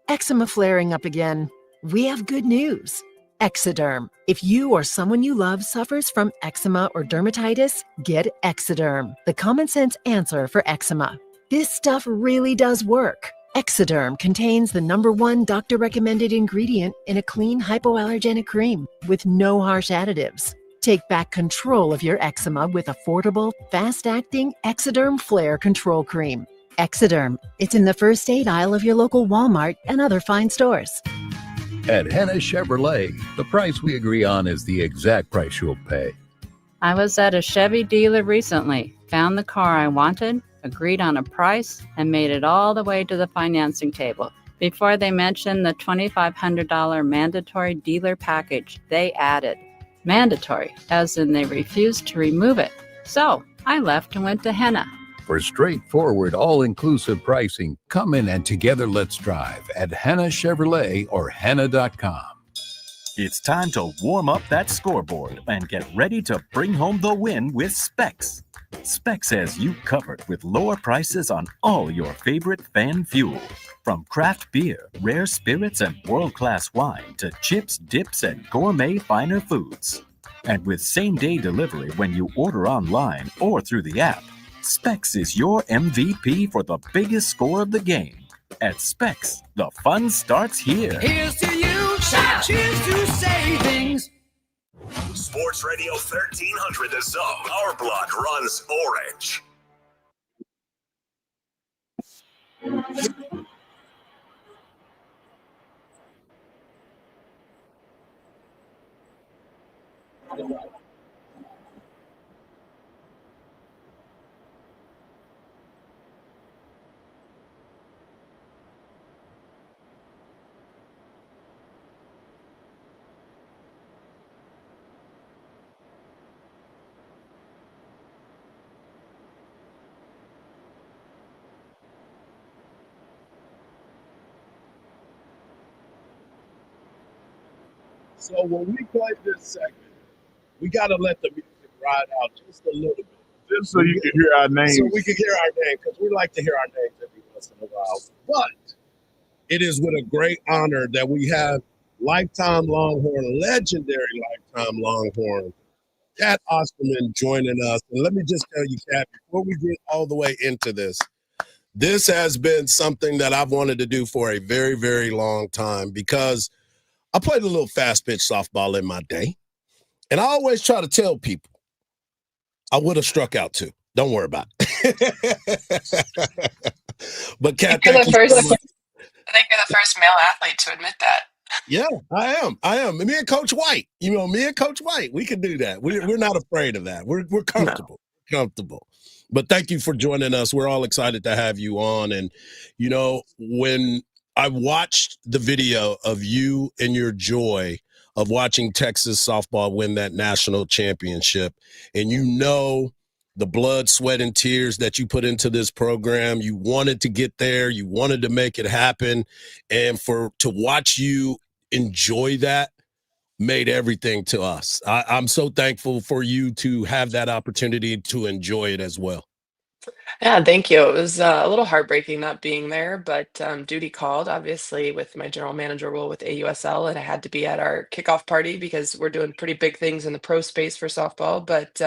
Eczema flaring up again. We have good news. Exoderm. If you or someone you love suffers from eczema or dermatitis, get Exoderm, the common sense answer for eczema. This stuff really does work. Exoderm contains the #1 doctor-recommended ingredient in a clean hypoallergenic cream with no harsh additives. Take back control of your eczema with affordable, fast-acting Exoderm Flare Control Cream. Exoderm. It's in the first aid aisle of your local Walmart and other fine stores. At Henna Chevrolet, the price we agree on is the exact price you'll pay. I was at a Chevy dealer recently, found the car I wanted, agreed on a price, and made it all the way to the financing table. Before they mentioned the $2,500 mandatory dealer package they added. Mandatory, as in they refused to remove it. So I left and went to Henna. For straightforward, all-inclusive pricing, come in and together let's drive at Henna Chevrolet or Henna.com. It's time to warm up that scoreboard and get ready to bring home the win with Specs. Specs has you covered with lower prices on all your favorite fan fuel. From craft beer, rare spirits, and world-class wine to chips, dips, and gourmet finer foods. And with same-day delivery when you order online or through the app, Specs is your MVP for the biggest score of the game. At Specs, the fun starts here. Here's to you, shout cheers to savings. Sports Radio 1300 The Zone. Our blood runs orange. So when we play this segment, we got to let the music ride out just a little bit. Just so you can hear our names. So we can hear our name, because we like to hear our names every once in a while. But it is with a great honor that we have lifetime Longhorn, legendary lifetime Longhorn, Kat Osterman joining us. And let me just tell you, Kat, before we get all the way into this, this has been something that I've wanted to do for a very, very long time, because I played a little fast pitch softball in my day. And I always try to tell people, I would have struck out too. Don't worry about it. But Kat, I think you're the first male athlete to admit that. Yeah, I am. Me and Coach White, we can do that. We're not afraid of that. We're comfortable. No. Comfortable. But thank you for joining us. We're all excited to have you on. And, when I watched the video of you and your joy of watching Texas softball win that national championship. And you know the blood, sweat, and tears that you put into this program. You wanted to get there. You wanted to make it happen. And to watch you enjoy that made everything to us. I'm so thankful for you to have that opportunity to enjoy it as well. Yeah, thank you. It was a little heartbreaking not being there, but duty called, obviously, with my general manager role with AUSL, and I had to be at our kickoff party because we're doing pretty big things in the pro space for softball. But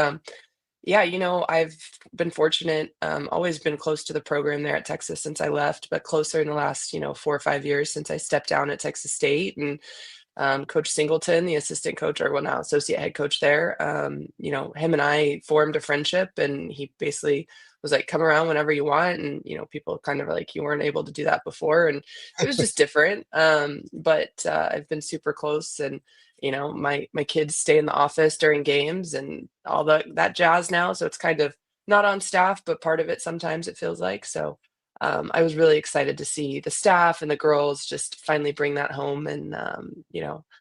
yeah, I've been fortunate, always been close to the program there at Texas since I left, but closer in the last, 4 or 5 years since I stepped down at Texas State. And Coach Singleton, the assistant coach, or well, now associate head coach there, him and I formed a friendship, and he basically was like, come around whenever you want. And, people kind of are like, you weren't able to do that before. And it was just different. But I've been super close, and, my kids stay in the office during games and all that jazz now. So it's kind of not on staff, but part of it sometimes it feels like. So I was really excited to see the staff and the girls just finally bring that home. And,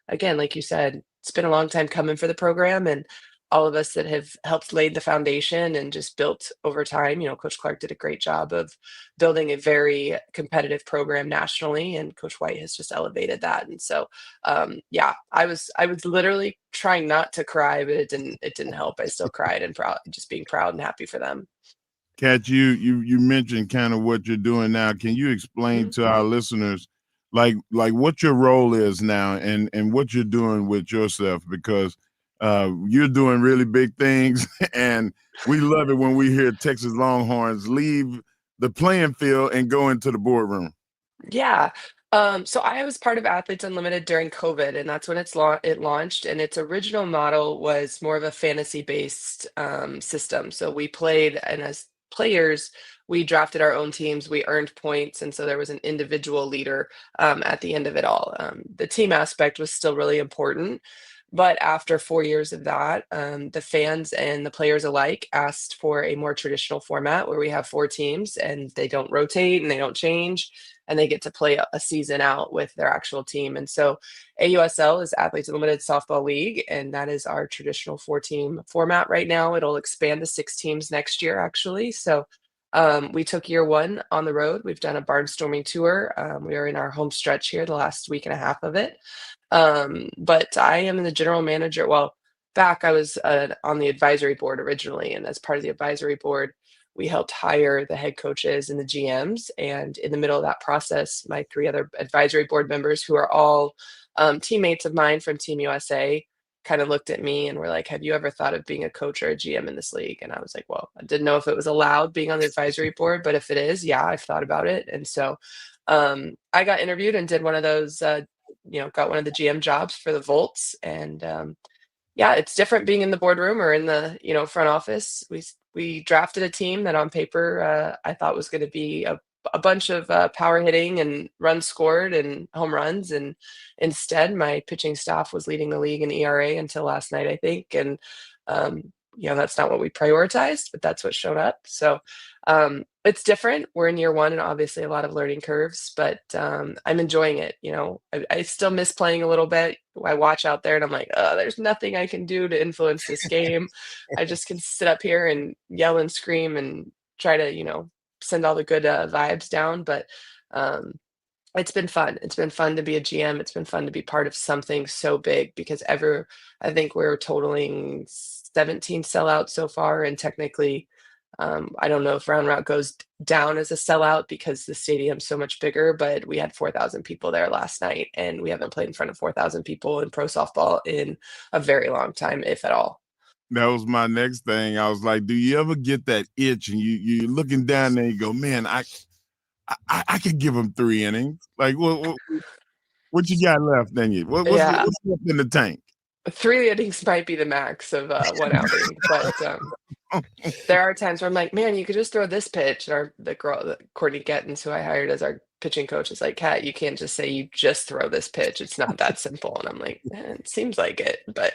again, like you said, it's been a long time coming for the program, and all of us that have helped laid the foundation and just built over time. Coach Clark did a great job of building a very competitive program nationally, and Coach White has just elevated that. And so, yeah, I was literally trying not to cry, but it didn't help. I still cried, and just being proud and happy for them. Kat, you mentioned kind of what you're doing now. Can you explain to our listeners like what your role is now and what you're doing with yourself? Because you're doing really big things, and we love it when we hear Texas Longhorns leave the playing field and go into the boardroom. Yeah. So I was part of Athletes Unlimited during COVID, and that's when it launched. And its original model was more of a fantasy-based system. So we played, and as players, we drafted our own teams. We earned points, and so there was an individual leader at the end of it all. The team aspect was still really important. But after 4 years of that, the fans and the players alike asked for a more traditional format where we have 4 teams and they don't rotate and they don't change, and they get to play a season out with their actual team. And so AUSL is Athletes Unlimited Softball League, and that is our traditional 4-team format right now. It'll expand to 6 teams next year, actually. So we took year 1 on the road. We've done a barnstorming tour. We are in our home stretch here, the last week and a half of it. But I am the general manager. Well, back I was on the advisory board originally, and as part of the advisory board, we helped hire the head coaches and the GMs. And in the middle of that process, my 3 other advisory board members, who are all teammates of mine from Team USA, kind of looked at me and were like, have you ever thought of being a coach or a GM in this league? And I was like, well, I didn't know if it was allowed being on the advisory board, but if it is, yeah, I've thought about it. And so I got interviewed and did one of those, got one of the GM jobs for the Volts. And yeah, it's different being in the boardroom or in the, front office. We drafted a team that on paper I thought was going to be a bunch of power hitting and runs scored and home runs. And instead, my pitching staff was leading the league in ERA until last night, I think. And, that's not what we prioritized, but that's what showed up. So it's different. We're in year 1, and obviously a lot of learning curves, but I'm enjoying it. I still miss playing a little bit. I watch out there and I'm like, oh, there's nothing I can do to influence this game. I just can sit up here and yell and scream and try to, send all the good vibes down. But it's been fun. It's been fun to be a GM. It's been fun to be part of something so big, because I think we're totaling 17 sellouts so far. And technically, I don't know if Round Rock goes down as a sellout because the stadium's so much bigger, but we had 4,000 people there last night, and we haven't played in front of 4,000 people in pro softball in a very long time, if at all. That was my next thing. I was like, do you ever get that itch and you're looking down there and you go, man, I could give them 3 innings. Like, what you got left then? What's left in the tank? 3 innings might be the max of 1 outing, but there are times where I'm like, man, you could just throw this pitch. And the girl, Courtney Gettins, who I hired as our pitching coach, is like, Kat, you can't just say you just throw this pitch. It's not that simple. And I'm like, it seems like it, but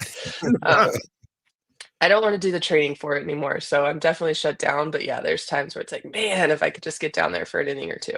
I don't want to do the training for it anymore, so I'm definitely shut down. But yeah, there's times where it's like, man, if I could just get down there for an inning or two.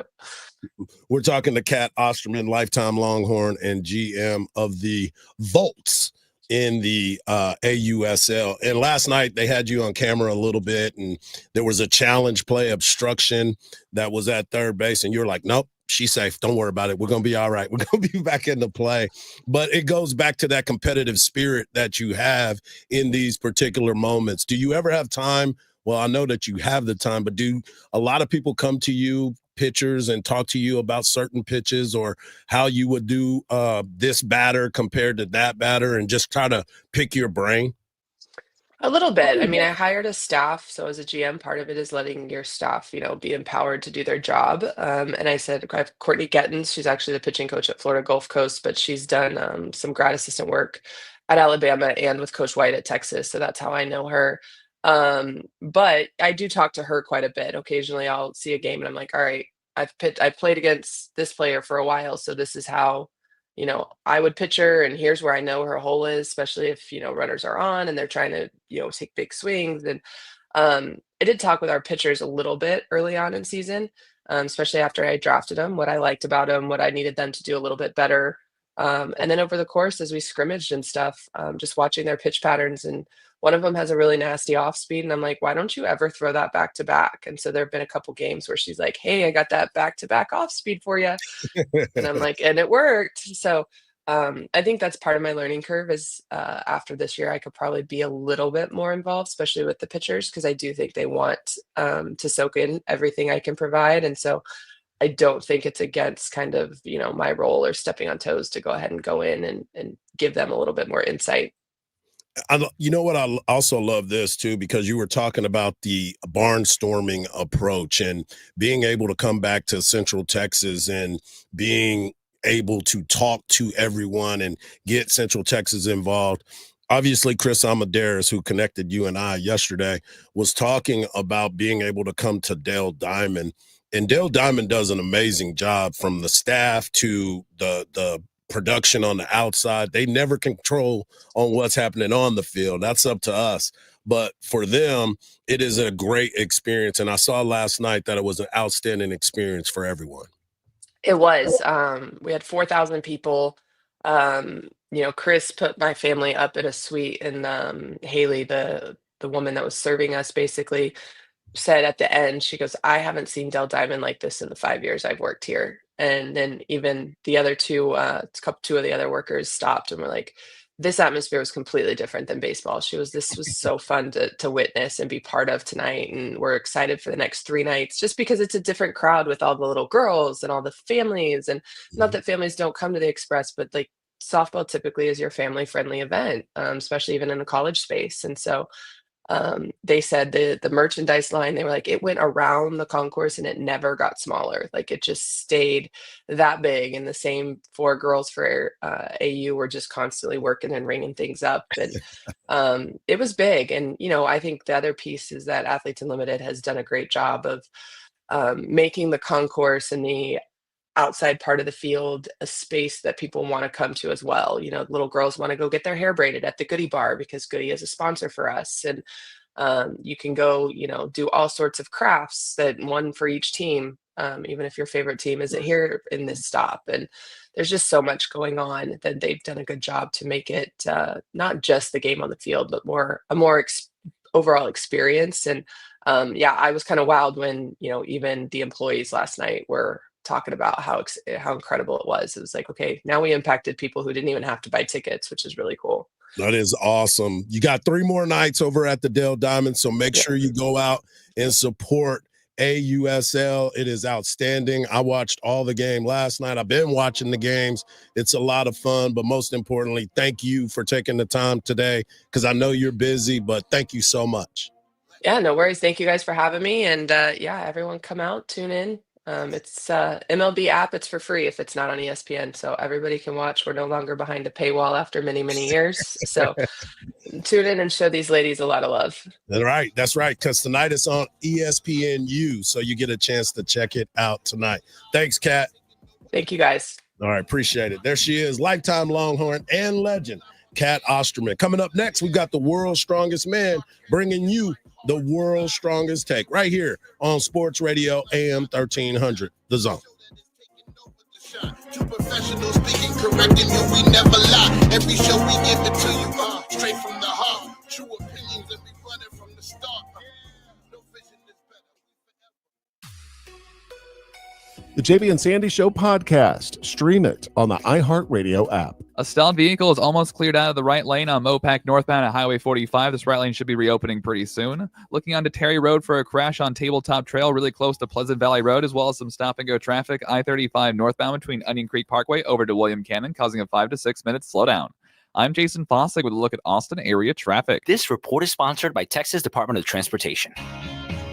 We're talking to Kat Osterman, lifetime Longhorn and GM of the Volts in the AUSL. And last night they had you on camera a little bit, and there was a challenge play obstruction that was at third base, and you're like, nope, she's safe. Don't worry about it. We're going to be all right. We're going to be back into play. But it goes back to that competitive spirit that you have in these particular moments. Do you ever have time? Well, I know that you have the time, but do a lot of people come to you, pitchers, and talk to you about certain pitches or how you would do this batter compared to that batter and just try to pick your brain? A little bit. I mean, I hired a staff, so as a GM, part of it is letting your staff, be empowered to do their job. And I said, I have Courtney Gettins. She's actually the pitching coach at Florida Gulf Coast, but she's done some grad assistant work at Alabama and with Coach White at Texas. So that's how I know her. But I do talk to her quite a bit. Occasionally, I'll see a game and I'm like, all right, I've played against this player for a while, so this is how I would pitch her, and here's where I know her hole is, especially if, runners are on and they're trying to, take big swings. And I did talk with our pitchers a little bit early on in season, especially after I drafted them, what I liked about them, what I needed them to do a little bit better. And then over the course, as we scrimmaged and stuff, just watching their pitch patterns. And one of them has a really nasty off speed. And I'm like, why don't you ever throw that back to back? And so there have been a couple games where she's like, hey, I got that back to back off speed for you. And I'm like, and it worked. So I think that's part of my learning curve is after this year, I could probably be a little bit more involved, especially with the pitchers, because I do think they want to soak in everything I can provide. And so I don't think it's against kind of, my role or stepping on toes to go ahead and go in and give them a little bit more insight. You know what? I also love this too, because you were talking about the barnstorming approach and being able to come back to Central Texas and being able to talk to everyone and get Central Texas involved. Obviously, Chris Amadeus, who connected you and I yesterday, was talking about being able to come to Dale Diamond. And Dale Diamond does an amazing job, from the staff to the production on the outside. They never control on what's happening on the field. That's up to us. But for them, it is a great experience. And I saw last night that it was an outstanding experience for everyone. It was. We had 4,000 people. Chris put my family up in a suite, and Haley, the woman that was serving us, basically said at the end, she goes, I haven't seen Dell Diamond like this in the 5 years I've worked here. And then even the other two of the other workers stopped and were like, this atmosphere was completely different than baseball. This was so fun to witness and be part of tonight. And we're excited for the next 3 nights, just because it's a different crowd with all the little girls and all the families. And not that families don't come to the Express, but like softball typically is your family friendly event, especially even in a college space. And so they said the merchandise line, they were like, it went around the concourse and it never got smaller. Like it just stayed that big. And the same 4 girls for AU were just constantly working and ringing things up. And it was big. And, I think the other piece is that Athletes Unlimited has done a great job of making the concourse and the outside part of the field a space that people want to come to as well. Little girls want to go get their hair braided at the Goodie Bar because Goodie is a sponsor for us. And you can go, do all sorts of crafts, that one for each team, even if your favorite team isn't here in this stop. And there's just so much going on that they've done a good job to make it not just the game on the field, but a more overall experience. And I was kind of wowed when, even the employees last night were talking about how incredible it was. It was like, okay, now we impacted people who didn't even have to buy tickets, which is really cool. That is awesome. You got 3 more nights over at the Dale Diamond, so make sure you go out and support AUSL. It is outstanding. I watched all the game last night. I've been watching the games. It's a lot of fun, but most importantly, thank you for taking the time today, because I know you're busy, but thank you so much. Yeah, no worries. Thank you guys for having me. And everyone come out, tune in. It's MLB app. It's for free if it's not on ESPN, so everybody can watch. We're no longer behind a paywall after many, many years. So tune in and show these ladies a lot of love. That's right. Because tonight it's on ESPNU, so you get a chance to check it out tonight. Thanks, Kat. Thank you, guys. All right, appreciate it. There she is, lifetime Longhorn and legend Cat Osterman. Coming up next, we've got the world's strongest man bringing you the world's strongest take right here on Sports Radio AM 1300, The Zone. Two professionals speaking, correcting you, we never lie. Every show we give it to you, straight from the heart. True opinions and we run it from the start. No vision is better. The JB and Sandy Show podcast. Stream it on the iHeartRadio app. A stalled vehicle is almost cleared out of the right lane on Mopac northbound at Highway 45. This right lane should be reopening pretty soon. Looking onto Terry Road for a crash on Tabletop Trail really close to Pleasant Valley Road, as well as some stop-and-go traffic. I-35 northbound between Onion Creek Parkway over to William Cannon, causing a 5 to 6 minute slowdown. I'm Jason Fossick with a look at Austin area traffic. This report is sponsored by Texas Department of Transportation.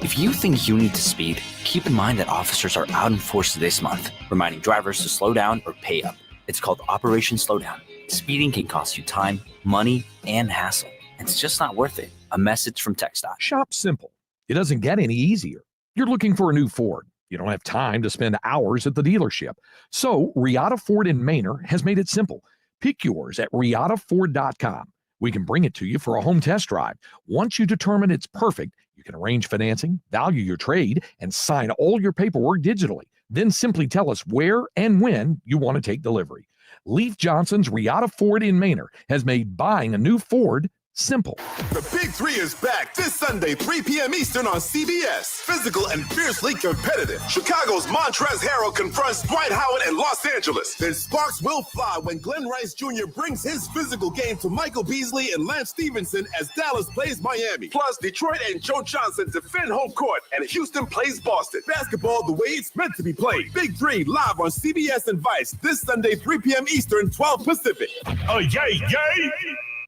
If you think you need to speed, keep in mind that officers are out in force this month, reminding drivers to slow down or pay up. It's called Operation Slowdown. Speeding can cost you time, money, and hassle. It's just not worth it. A message from TxDOT. Shop simple. It doesn't get any easier. You're looking for a new Ford. You don't have time to spend hours at the dealership. So Riata Ford in Manor has made it simple. Pick yours at riataford.com. We can bring it to you for a home test drive. Once you determine it's perfect, you can arrange financing, value your trade, and sign all your paperwork digitally. Then simply tell us where and when you want to take delivery. Leif Johnson's Riata Ford in Manor has made buying a new Ford simple. The Big Three is back this Sunday, 3 p.m. Eastern on CBS. Physical and fiercely competitive. Chicago's Montrezl Harrell confronts Dwight Howard in Los Angeles. Then sparks will fly when Glenn Rice Jr. brings his physical game to Michael Beasley and Lance Stevenson as Dallas plays Miami. Plus, Detroit and Joe Johnson defend home court and Houston plays Boston. Basketball the way it's meant to be played. Big Three live on CBS and Vice this Sunday, 3 p.m. Eastern, 12 Pacific. Oh, yay, yay!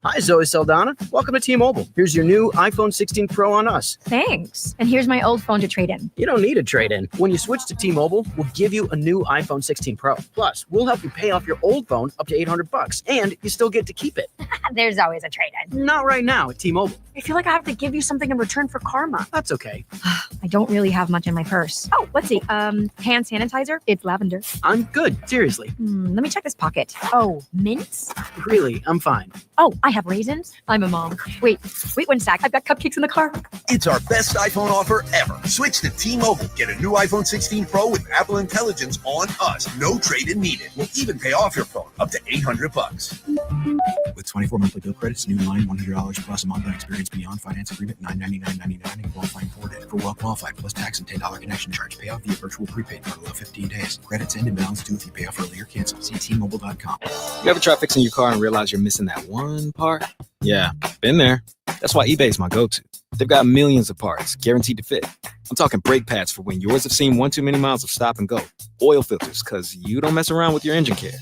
Hi, Zoe Saldana. Welcome to T-Mobile. Here's your new iPhone 16 Pro on us. Thanks. And here's my old phone to trade in. You don't need a trade-in. When you switch to T-Mobile, we'll give you a new iPhone 16 Pro. Plus, we'll help you pay off your old phone up to $800, and you still get to keep it. There's always a trade-in. Not right now at T-Mobile. I feel like I have to give you something in return for karma. That's okay. I don't really have much in my purse. Oh, let's see. Hand sanitizer. It's lavender. I'm good. Seriously. Let me check this pocket. Oh, mints? Really, I'm fine. Oh, I have raisins. I'm a mom. Wait one sec. I've got cupcakes in the car. It's our best iPhone offer ever. Switch to T-Mobile. Get a new iPhone 16 Pro with Apple Intelligence on us. No trade-in needed. We'll even pay off your phone up to $800. With 24 monthly bill credits, new line $100 plus a month on experience beyond finance agreement $999.99 and qualifying for it. For well qualified plus tax and $10 connection charge. Payoff via virtual prepaid card. Allow 15 days. Credits end and balance due if you pay off early or cancel. See T-Mobile.com. You ever try fixing your car and realize you're missing that one part? Yeah, been there. That's why eBay's my go-to. They've got millions of parts, guaranteed to fit. I'm talking brake pads for when yours have seen 1 too many miles of stop and go. Oil filters, because you don't mess around with your engine care.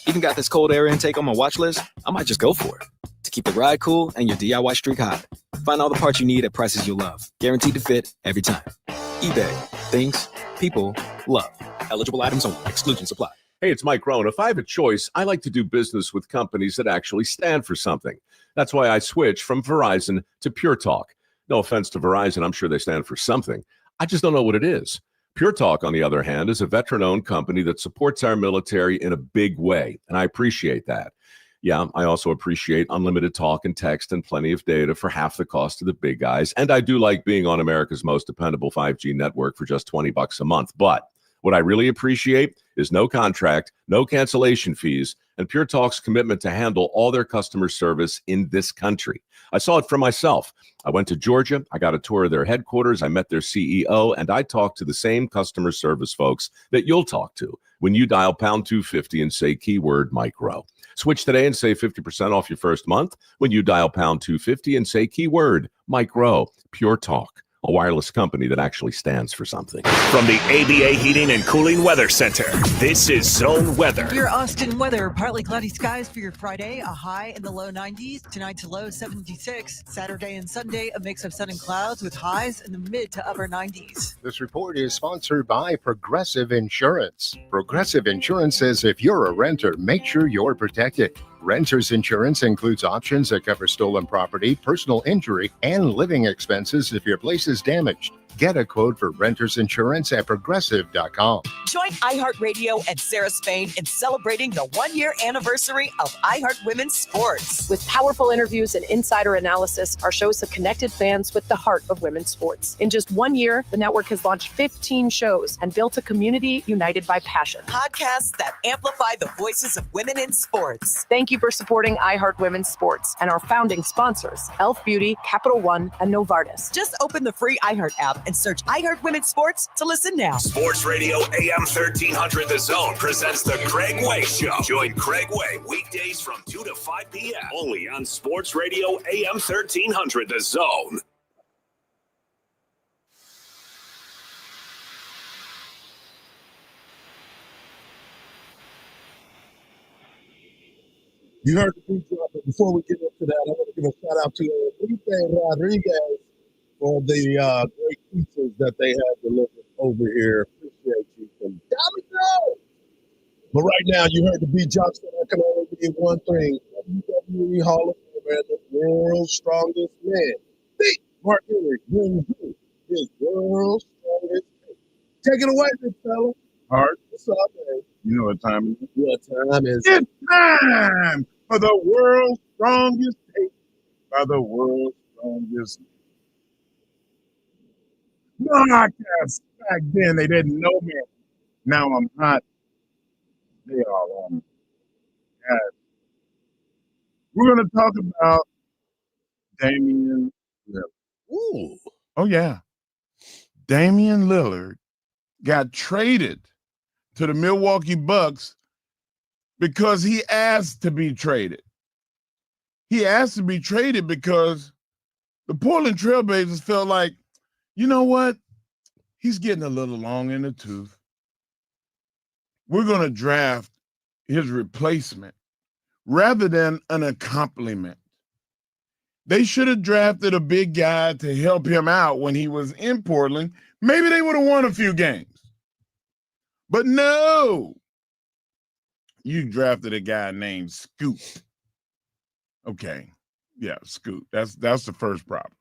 Even got this cold air intake on my watch list. I might just go for it. To keep the ride cool and your DIY streak hot. Find all the parts you need at prices you'll love. Guaranteed to fit every time. eBay. Things people love. Eligible items only. Exclusions apply. Hey, it's Mike Rohn. If I have a choice, I like to do business with companies that actually stand for something. That's why I switched from Verizon to Pure Talk. No offense to Verizon, I'm sure they stand for something. I just don't know what it is. Pure Talk, on the other hand, is a veteran-owned company that supports our military in a big way, and I appreciate that. Yeah, I also appreciate unlimited talk and text and plenty of data for half the cost of the big guys, and I do like being on America's most dependable 5G network for just $20 a month, but what I really appreciate is no contract, no cancellation fees, and Pure Talk's commitment to handle all their customer service in this country. I saw it for myself. I went to Georgia. I got a tour of their headquarters. I met their CEO, and I talked to the same customer service folks that you'll talk to when you dial pound 250 and say keyword Mike Rowe. Switch today and save 50% off your first month when you dial pound 250 and say keyword Mike Rowe. Pure Talk. A wireless company that actually stands for something. From the ABA Heating and Cooling Weather Center, this is Zone Weather. Your Austin weather, partly cloudy skies for your Friday, a high in the low 90s, tonight's a low 76. Saturday and Sunday, a mix of sun and clouds with highs in the mid to upper 90s. This report is sponsored by Progressive Insurance. Progressive Insurance says if you're a renter, make sure you're protected. Renter's insurance includes options that cover stolen property, personal injury, and living expenses if your place is damaged. Get a quote for renter's insurance at progressive.com. Join iHeartRadio and Sarah Spain in celebrating the 1-year anniversary of iHeart Women's Sports. With powerful interviews and insider analysis, our shows have connected fans with the heart of women's sports. In just 1 year, the network has launched 15 shows and built a community united by passion. Podcasts that amplify the voices of women in sports. Thank you for supporting iHeart Women's Sports and our founding sponsors, Elf Beauty, Capital One, and Novartis. Just open the free iHeart app and search iHeart Women's Sports to listen now. Sports Radio AM 1300 The Zone presents the Craig Way Show. Join Craig Way weekdays from 2 to 5 p.m. only on Sports Radio AM 1300 The Zone. You heard the beat drop, but before we get into that, I want to give a shout out to Enrique Rodriguez for the great pizzas that they have delivered over here. Appreciate you from Domino. But right now, you heard the beat drop, so I can only be one thing. WWE Hall of Famer, the world's strongest man. Big Mark Henry brings you his world's strongest man. Take it away, big fella. Hard. What's up, man? You know what time it is? What time is it? It's time for the world's strongest take by the world's strongest man. Knockouts. Back then, they didn't know me. Now I'm hot. They all on me. Guys, we're going to talk about Damian Lillard. Ooh. Oh, yeah. Damian Lillard got traded to the Milwaukee Bucks because he asked to be traded. He asked to be traded because the Portland Trailblazers felt like, you know what? He's getting a little long in the tooth. We're going to draft his replacement rather than an accompaniment. They should have drafted a big guy to help him out when he was in Portland. Maybe they would have won a few games. But no, you drafted a guy named Scoot. Okay, yeah, Scoot. That's the first problem.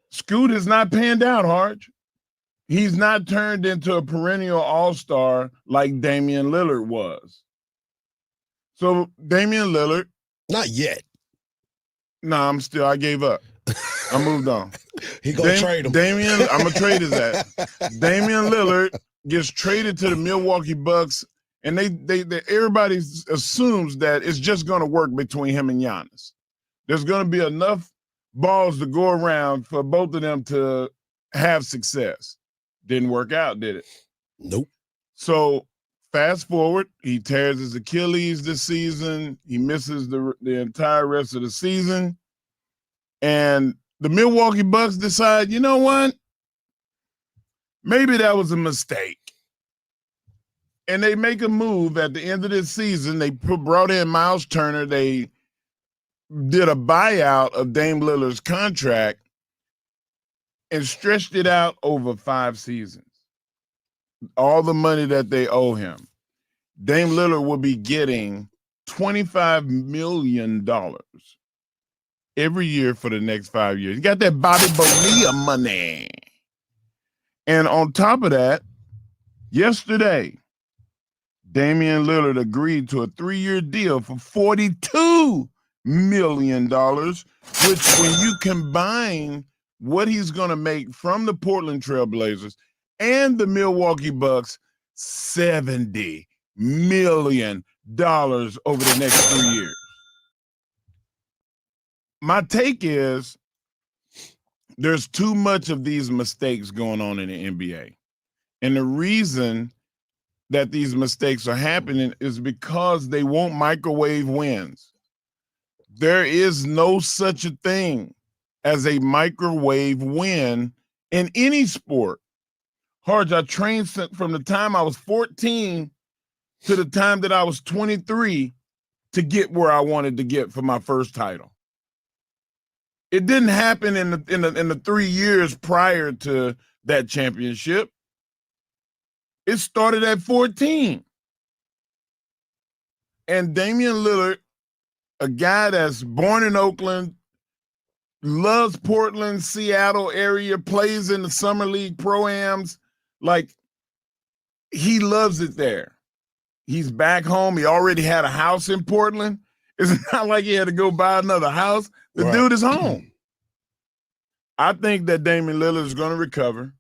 Scoot has not panned out, Hardge. He's not turned into a perennial all-star like Damian Lillard was. So Damian Lillard. Not yet. Nah, I gave up. I moved on. He gonna trade him. I'm gonna trade his ass. Damian Lillard gets traded to the Milwaukee Bucks, and they everybody assumes that it's just gonna work between him and Giannis. There's gonna be enough balls to go around for both of them to have success. Didn't work out, did it? Nope. So fast forward, he tears his Achilles this season. He misses the entire rest of the season. And the Milwaukee Bucks decide, you know what? Maybe that was a mistake. And they make a move at the end of this season. They brought in Miles Turner. They did a buyout of Dame Lillard's contract and stretched it out over 5 seasons. All the money that they owe him. Dame Lillard will be getting $25 million every year for the next 5 years. You got that Bobby Bonilla money. And on top of that, yesterday, Damian Lillard agreed to a 3-year deal for $42 million, which when you combine what he's going to make from the Portland Trailblazers and the Milwaukee Bucks, $70 million over the next 3 years. My take is there's too much of these mistakes going on in the NBA. And the reason that these mistakes are happening is because they won't microwave wins. There is no such a thing as a microwave win in any sport. Hardge, I trained from the time I was 14 to the time that I was 23 to get where I wanted to get for my first title. It didn't happen in the 3 years prior to that championship. It started at 14. And Damian Lillard, a guy that's born in Oakland, loves Portland, Seattle area, plays in the summer league pro-ams. Like, he loves it there. He's back home. He already had a house in Portland. It's not like he had to go buy another house. The dude is home. I think that Damian Lillard is going to recover,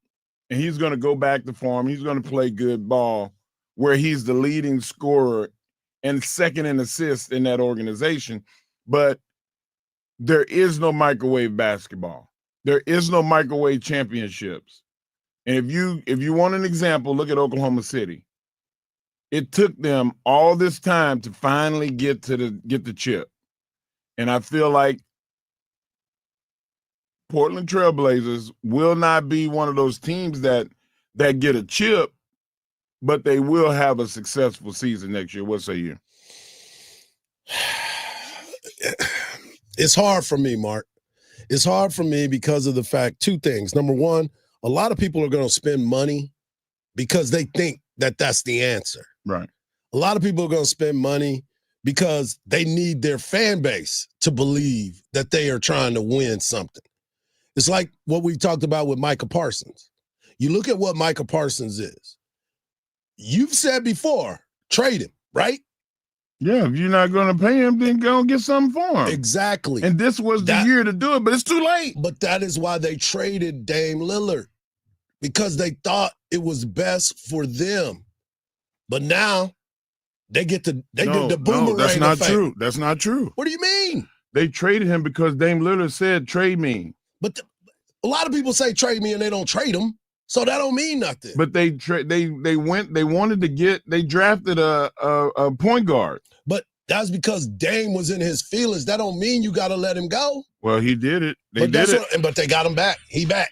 and he's going to go back to form. He's going to play good ball where he's the leading scorer and second in assists in that organization. But there is no microwave basketball. There is no microwave championships. And if you want an example, look at Oklahoma City. It took them all this time to finally get the chip. And I feel like Portland Trailblazers will not be one of those teams that get a chip, but they will have a successful season next year. What say you? It's hard for me, Mark. It's hard for me because of the fact, two things. Number one, a lot of people are going to spend money because they think that that's the answer. Right. A lot of people are going to spend money because they need their fan base to believe that they are trying to win something. It's like what we talked about with Micah Parsons. You look at what Micah Parsons is. You've said before, trade him, right? Yeah, if you're not going to pay him, then go get something for him. Exactly. And this was the year to do it, but it's too late. But that is why they traded Dame Lillard, because they thought it was best for them. But now they get the boomerang. No, that's not effect. true. That's not true. What do you mean? They traded him because Dame Lillard said trade me. But a lot of people say trade me and they don't trade him, so that don't mean nothing. But they drafted a point guard. But that's because Dame was in his feelings. That don't mean you got to let him go. Well, he did it. But they got him back. He back.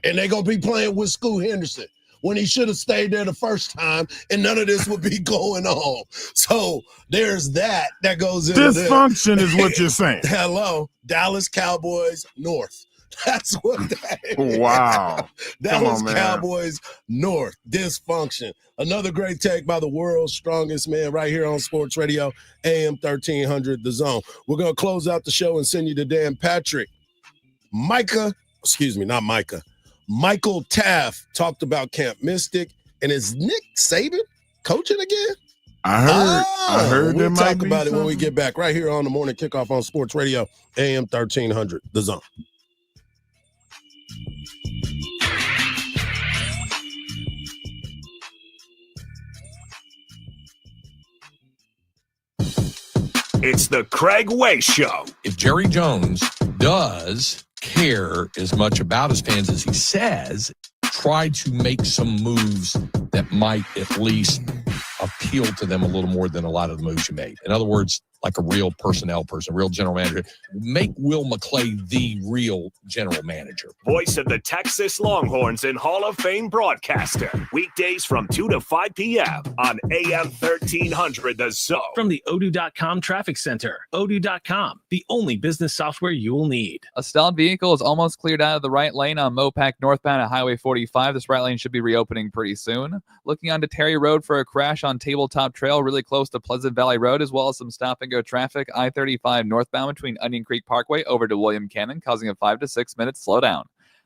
And they're going to be playing with Scoot Henderson when he should have stayed there the first time, and none of this would be going on. So there's that goes into dysfunction is what you're saying. Hello, Dallas Cowboys North. That's what that is. Wow. Dallas Cowboys North. Dysfunction. Another great take by the world's strongest man right here on Sports Radio, AM 1300 The Zone. We're going to close out the show and send you to Dan Patrick. Michael Taft talked about Camp Mystic, and is Nick Saban coaching again? I heard we'll there talk might be about it when we something. get back right here on the Morning Kickoff on Sports Radio, AM 1300 The Zone. It's the Craig Way Show. If Jerry Jones does care as much about his fans as he says, try to make some moves that might at least appeal to them a little more than a lot of the moves you made. In other words, like a real personnel person, real general manager. Make Will McClay the real general manager. Voice of the Texas Longhorns and Hall of Fame broadcaster. Weekdays from 2 to 5 p.m. on AM 1300 The Zone. From the Odoo.com Traffic Center. Odoo.com, the only business software you will need. A stalled vehicle is almost cleared out of the right lane on Mopac northbound at Highway 45. This right lane should be reopening pretty soon. Looking onto Terry Road for a crash on Tabletop Trail, really close to Pleasant Valley Road, as well as some stop-and-go traffic. I-35 northbound between Onion Creek Parkway over to William Cannon, causing a 5 to 6 minute slowdown.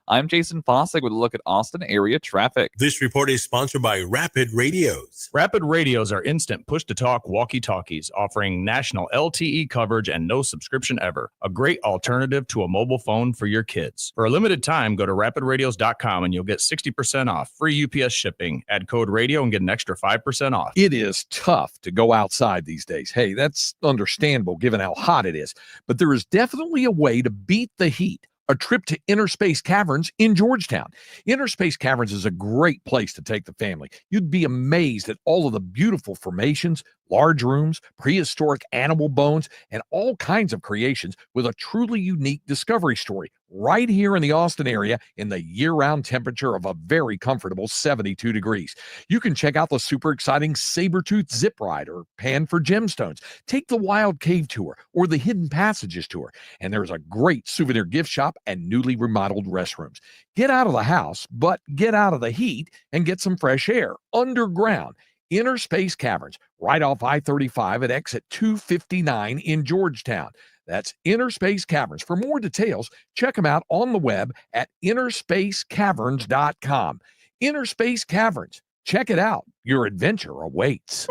I'm Jason Fossick with a look at Austin area traffic. This report is sponsored by Rapid Radios. Rapid Radios are instant push-to-talk walkie-talkies offering national LTE coverage and no subscription ever. A great alternative to a mobile phone for your kids. For a limited time, go to rapidradios.com and you'll get 60% off. Free UPS shipping. Add code radio and get an extra 5% off. It is tough to go outside these days. Hey, that's understandable given how hot it is. But there is definitely a way to beat the heat. A trip to Inner Space Caverns in Georgetown. Inner Space Caverns is a great place to take the family. You'd be amazed at all of the beautiful formations, large rooms, prehistoric animal bones, and all kinds of creations with a truly unique discovery story right here in the Austin area in the year-round temperature of a very comfortable 72 degrees. You can check out the super exciting Sabertooth Zip Ride or Pan for Gemstones. Take the Wild Cave Tour or the Hidden Passages Tour. And there's a great souvenir gift shop and newly remodeled restrooms. Get out of the house, but get out of the heat and get some fresh air underground. Inner Space Caverns, right off I-35 at exit 259 in Georgetown. That's Inner Space Caverns. For more details, check them out on the web at innerspacecaverns.com. Inner Space Caverns. Check it out. Your adventure awaits.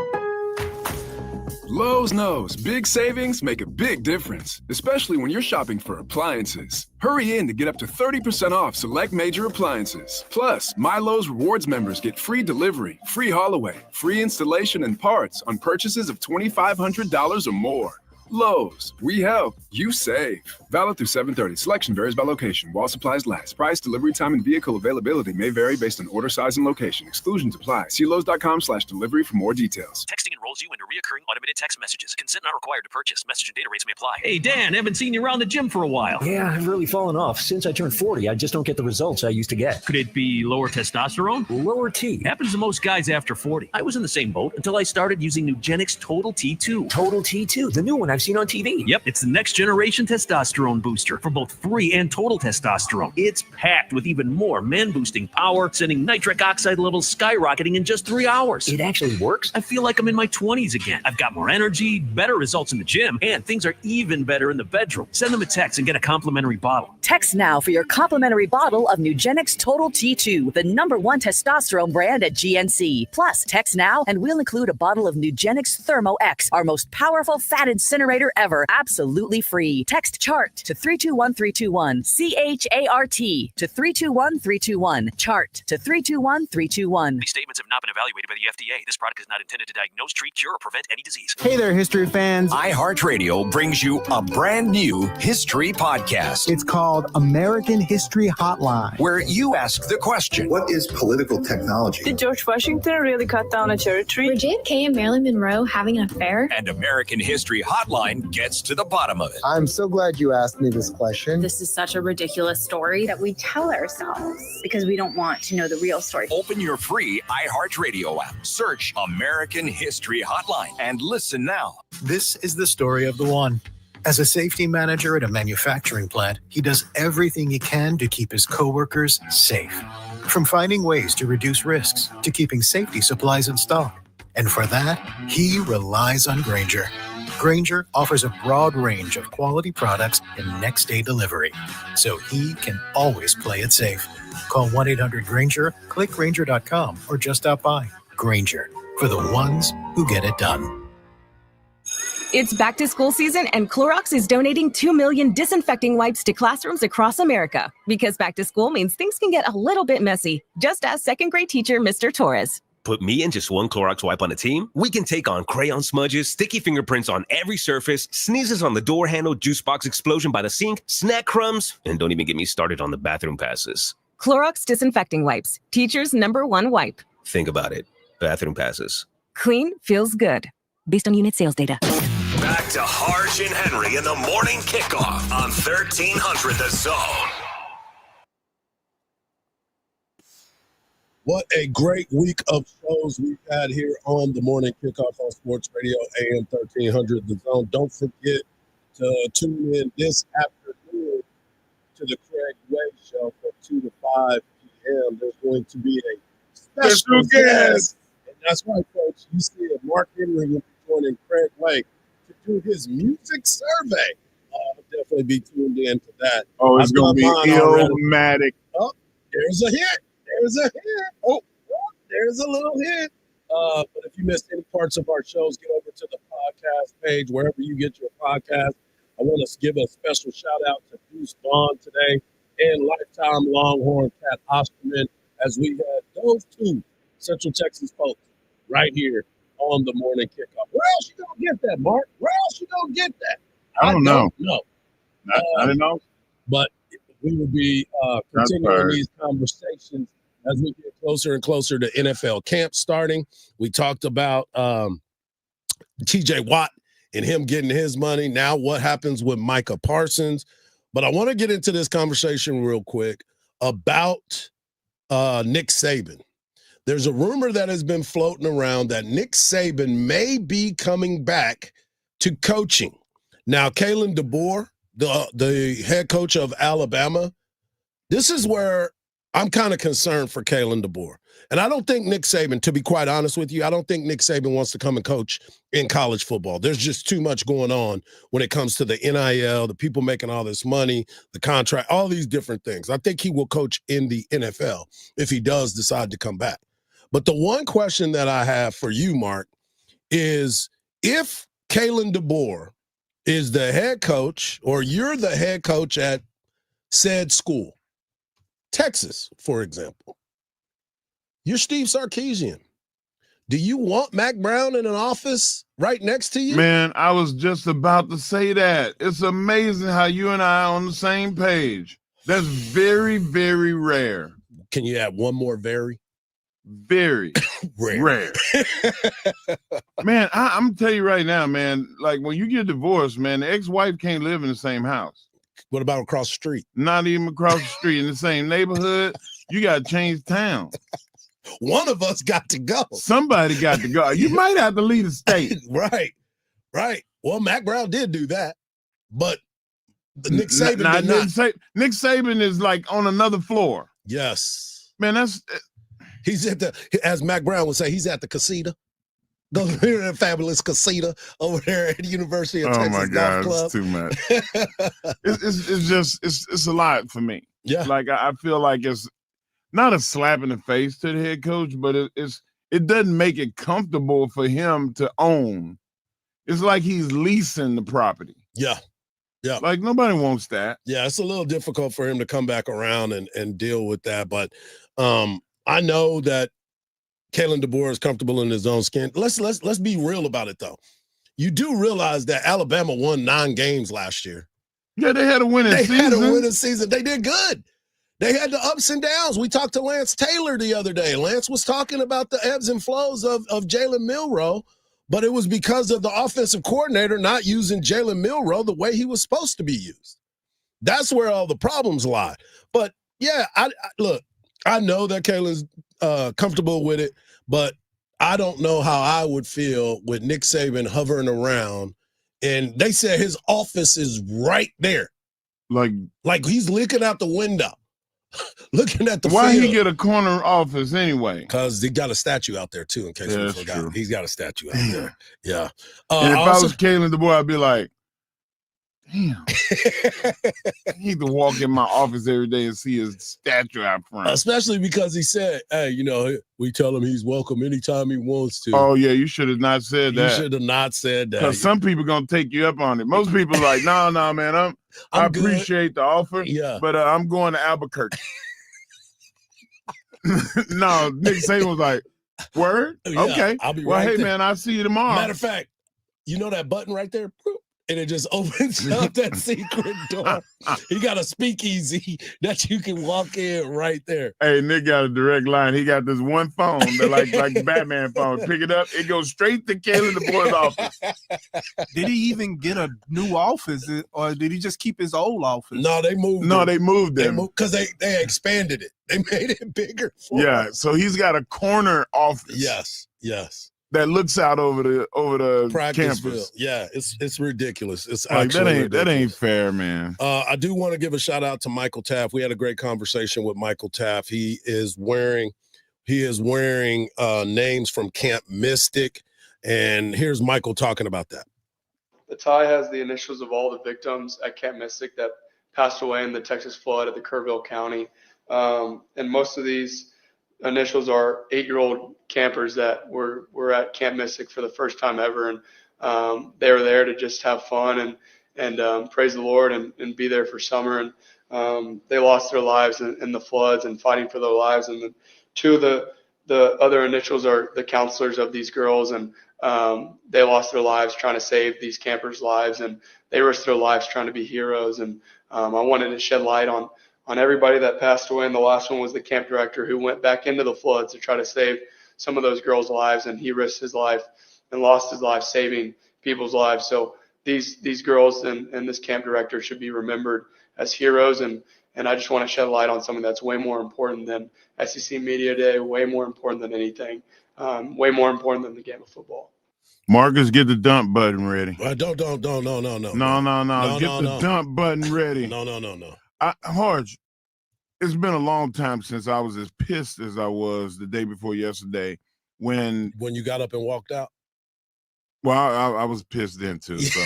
Lowe's knows big savings make a big difference, especially when you're shopping for appliances. Hurry in to get up to 30% off select major appliances. Plus, My Lowe's Rewards members get free delivery, free haul away, free installation and parts on purchases of $2,500 or more. Lowe's, we help, you save. Valid through 7/30. Selection varies by location. While supplies last. Price, delivery time, and vehicle availability may vary based on order size and location. Exclusions apply. See Lowes.com/delivery for more details. Texting enrolls you into recurring automated text messages. Consent not required to purchase. Message and data rates may apply. Hey, Dan, haven't seen you around the gym for a while. Yeah, I've really fallen off. Since I turned 40, I just don't get the results I used to get. Could it be lower testosterone? Lower T. Happens to most guys after 40. I was in the same boat until I started using Nugenix Total T2. Total T2, the new one I've seen on TV. Yep, it's the next generation testosterone booster for both free and total testosterone. It's packed with even more man-boosting power, sending nitric oxide levels skyrocketing in just 3 hours. It actually works? I feel like I'm in my 20s again. I've got more energy, better results in the gym, and things are even better in the bedroom. Send them a text and get a complimentary bottle. Text now for your complimentary bottle of Nugenix Total T2, the #1 testosterone brand at GNC. Plus, text now and we'll include a bottle of Nugenix Thermo X, our most powerful fat incinerator ever, absolutely free. Text CHART to 321321. CHART to 321321. CHART to 321321. These statements have not been evaluated by the FDA. This product is not intended to diagnose, treat, cure, or prevent any disease. Hey there, history fans. iHeartRadio brings you a brand new history podcast. It's called American History Hotline, where you ask the question, what is political technology? Did George Washington really cut down a cherry tree? Were JFK and Marilyn Monroe having an affair? And American History Hotline gets to the bottom of it. I'm so glad you asked me this question. This is such a ridiculous story that we tell ourselves because we don't want to know the real story. Open your free iHeartRadio app. Search American History Hotline and listen now. This is the story of the one. As a safety manager at a manufacturing plant, he does everything he can to keep his coworkers safe. From finding ways to reduce risks to keeping safety supplies in stock. And for that, he relies on Grainger. Grainger offers a broad range of quality products and next-day delivery, so he can always play it safe. Call 1-800-GRAINGER, click Grainger.com, or just stop by. Grainger, for the ones who get it done. It's back to school season, and Clorox is donating 2 million disinfecting wipes to classrooms across America. Because back to school means things can get a little bit messy. Just ask second grade teacher Mr. Torres. Put me and just one Clorox wipe on a team, we can take on crayon smudges, sticky fingerprints on every surface, sneezes on the door handle, juice box explosion by the sink, snack crumbs, and don't even get me started on the bathroom passes. Clorox disinfecting wipes, teacher's #1 wipe. Think about it. Bathroom passes. Clean feels good. Based on unit sales data. Back to Hardge and Henry in the morning kickoff on 1300 The Zone. What a great week of shows we've had here on the morning kickoff on Sports Radio AM 1300 The Zone. Don't forget to tune in this afternoon to the Craig Way Show from 2 to 5 p.m. There's going to be a special guest. And that's right, folks. You see it. Mark Henry will be joining Craig Way to do his music survey. I'll definitely be tuned in to that. Oh, it's going to be Illmatic. Oh, there's a hit. There's a hit. Oh, there's a little hit. But if you missed any parts of our shows, get over to the podcast page, wherever you get your podcast. I want to give a special shout out to Bruce Vaughn today and lifetime Longhorn Pat Osterman as we had those two Central Texas folks right here on the morning kickoff. Where else you going to get that, Mark? Where else you going to get that? I don't know. I don't know. But we will be continuing these conversations as we get closer and closer to NFL camp starting. We talked about T.J. Watt and him getting his money. Now what happens with Micah Parsons? But I want to get into this conversation real quick about Nick Saban. There's a rumor that has been floating around that Nick Saban may be coming back to coaching. Now, Kalen DeBoer, the head coach of Alabama, this is where I'm kind of concerned for Kalen DeBoer. And I don't think Nick Saban, to be quite honest with you, I don't think Nick Saban wants to come and coach in college football. There's just too much going on when it comes to the NIL, the people making all this money, the contract, all these different things. I think he will coach in the NFL if he does decide to come back. But the one question that I have for you, Mark, is if Kalen DeBoer is the head coach, or you're the head coach at said school, Texas, for example, you're Steve Sarkisian. Do you want Mac Brown in an office right next to you? Man, I was just about to say that. It's amazing how you and I are on the same page. That's very, very rare. Can you add one more very? Very rare. Man, I'm telling you right now, man, like when you get divorced, man, the ex-wife can't live in the same house. What about across the street? Not even across the street in the same neighborhood. You got to change town. One of us got to go. Somebody got to go. You might have to leave the state. Right. Well, Mac Brown did do that, but Nick Saban did not. Nick Saban is like on another floor. Yes. Man, he's at the, as Mac Brown would say, he's at the casita. Go to the fabulous casita over there at the University of Texas Golf Club. It's too much. it's a lot for me. Yeah. Like I feel like it's not a slap in the face to the head coach, but it doesn't make it comfortable for him to own. It's like he's leasing the property. Yeah. Like nobody wants that. Yeah, it's a little difficult for him to come back around and deal with that. But I know that Kalen DeBoer is comfortable in his own skin. Let's be real about it though. You do realize that Alabama won 9 games last year. Yeah, they had a winning season. They had a winning season. They did good. They had the ups and downs. We talked to Lance Taylor the other day. Lance was talking about the ebbs and flows of Jalen Milroe, but it was because of the offensive coordinator not using Jalen Milroe the way he was supposed to be used. That's where all the problems lie. But yeah, look, I know that Kalen's comfortable with it, but I don't know how I would feel with Nick Saban hovering around. And they said his office is right there. Like he's looking out the window. Looking at the Why field. he get a corner office anyway? Because he got a statue out there too, in case we forgot. True. He's got a statue out there. Yeah. And if I was Kalen DeBoer, I'd be like, damn. I need to walk in my office every day and see his statue out front. Especially because he said, hey, we tell him he's welcome anytime he wants to. Oh, yeah, you should have not said that. You should have not said that. Because some people going to take you up on it. Most people are like, no, man, I appreciate the offer, but I'm going to Albuquerque. No, Nick Saban was like, word? Yeah, okay. I'll be well, right hey, there. man, I'll see you tomorrow. Matter of fact, you know that button right there? And it just opens up that secret door. He got a speakeasy that you can walk in right there. Hey, Nick got a direct line. He got this one phone that like the Batman phone. Pick it up, it goes straight to Kalen DeBoer's office. Did he even get a new office, or did he just keep his old office? No, they moved. They moved them because they expanded it. They made it bigger. So he's got a corner office. Yes. That looks out over the practice campus. field. Yeah, it's ridiculous. It's like, actually that ain't fair, man. I do want to give a shout out to Michael Taft. We had a great conversation with Michael Taft. He is wearing names from Camp Mystic, and here's Michael talking about that. The tie has the initials of all the victims at Camp Mystic that passed away in the Texas flood at the Kerrville County, and most of these initials are 8-year-old campers that were at Camp Mystic for the first time ever, and they were there to just have fun and praise the Lord and be there for summer. And they lost their lives in the floods and fighting for their lives. And then 2 of the other initials are the counselors of these girls, and they lost their lives trying to save these campers' lives, and they risked their lives trying to be heroes. And I wanted to shed light on everybody that passed away. And the last one was the camp director who went back into the floods to try to save some of those girls' lives, and he risked his life and lost his life saving people's lives. So these girls and this camp director should be remembered as heroes, and I just want to shed light on something that's way more important than SEC Media Day, way more important than anything, way more important than the game of football. Marcus, get the dump button ready. No. Get the dump button ready. No. Hardge, it's been a long time since I was as pissed as I was the day before yesterday when you got up and walked out. Well, I was pissed then too. So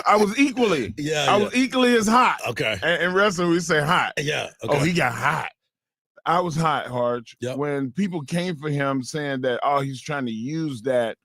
I was equally. Yeah, I was equally as hot. Okay. And in wrestling, we say hot. Yeah. Okay. Oh, he got hot. I was hot, Hardge. Yep. When people came for him saying that, oh, he's trying to use that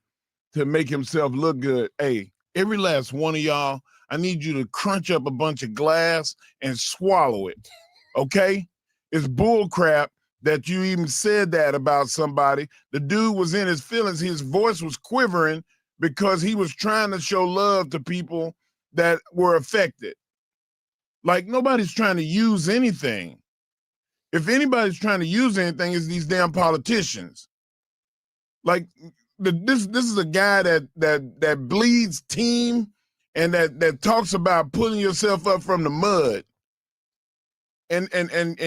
to make himself look good. Hey, every last one of y'all, I need you to crunch up a bunch of glass and swallow it. Okay? It's bull crap that you even said that about somebody. The dude was in his feelings. His voice was quivering because he was trying to show love to people that were affected. Like, nobody's trying to use anything. If anybody's trying to use anything, it's these damn politicians. Like, this is a guy that bleeds team and that talks about pulling yourself up from the mud. And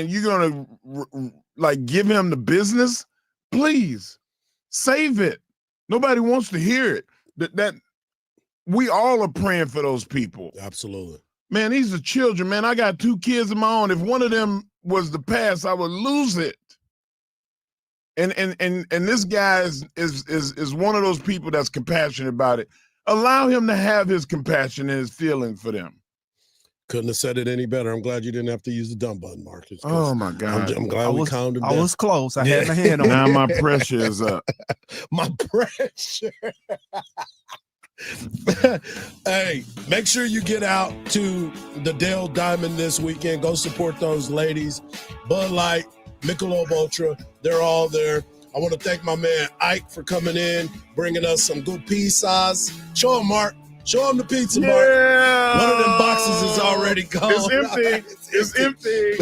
you're gonna like give him the business? Please save it. Nobody wants to hear it. That we all are praying for those people. Absolutely. Man, these are children, man. I got 2 kids of my own. If one of them was the past, I would lose it. And this guy is one of those people that's compassionate about it. Allow him to have his compassion and his feeling for them. Couldn't have said it any better. I'm glad you didn't have to use the dumb button, Marcus. Oh, my God. I'm glad we calmed him down. I was close. I had my hand on it. Now my pressure is up. My pressure. Hey, make sure you get out to the Dale Diamond this weekend. Go support those ladies. Bud Light, Michelob Ultra, they're all there. I want to thank my man Ike for coming in, bringing us some good pizzas. Show him, Mark. Show him the pizza, Mark. One of them boxes is already gone. It's empty. It's empty.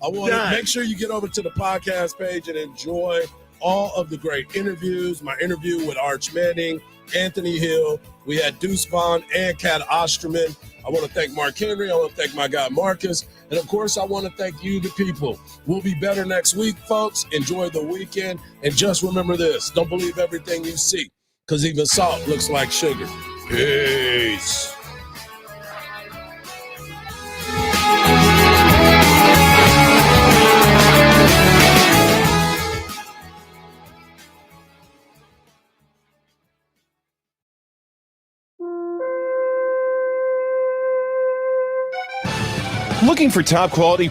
I want to make sure you get over to the podcast page and enjoy all of the great interviews. My interview with Arch Manning, Anthony Hill. We had Deuce Vaughn and Kat Osterman. I want to thank Mark Henry. I want to thank my guy Marcus. And, of course, I want to thank you, the people. We'll be better next week, folks. Enjoy the weekend. And just remember this. Don't believe everything you see, because even salt looks like sugar. Peace. Looking for top quality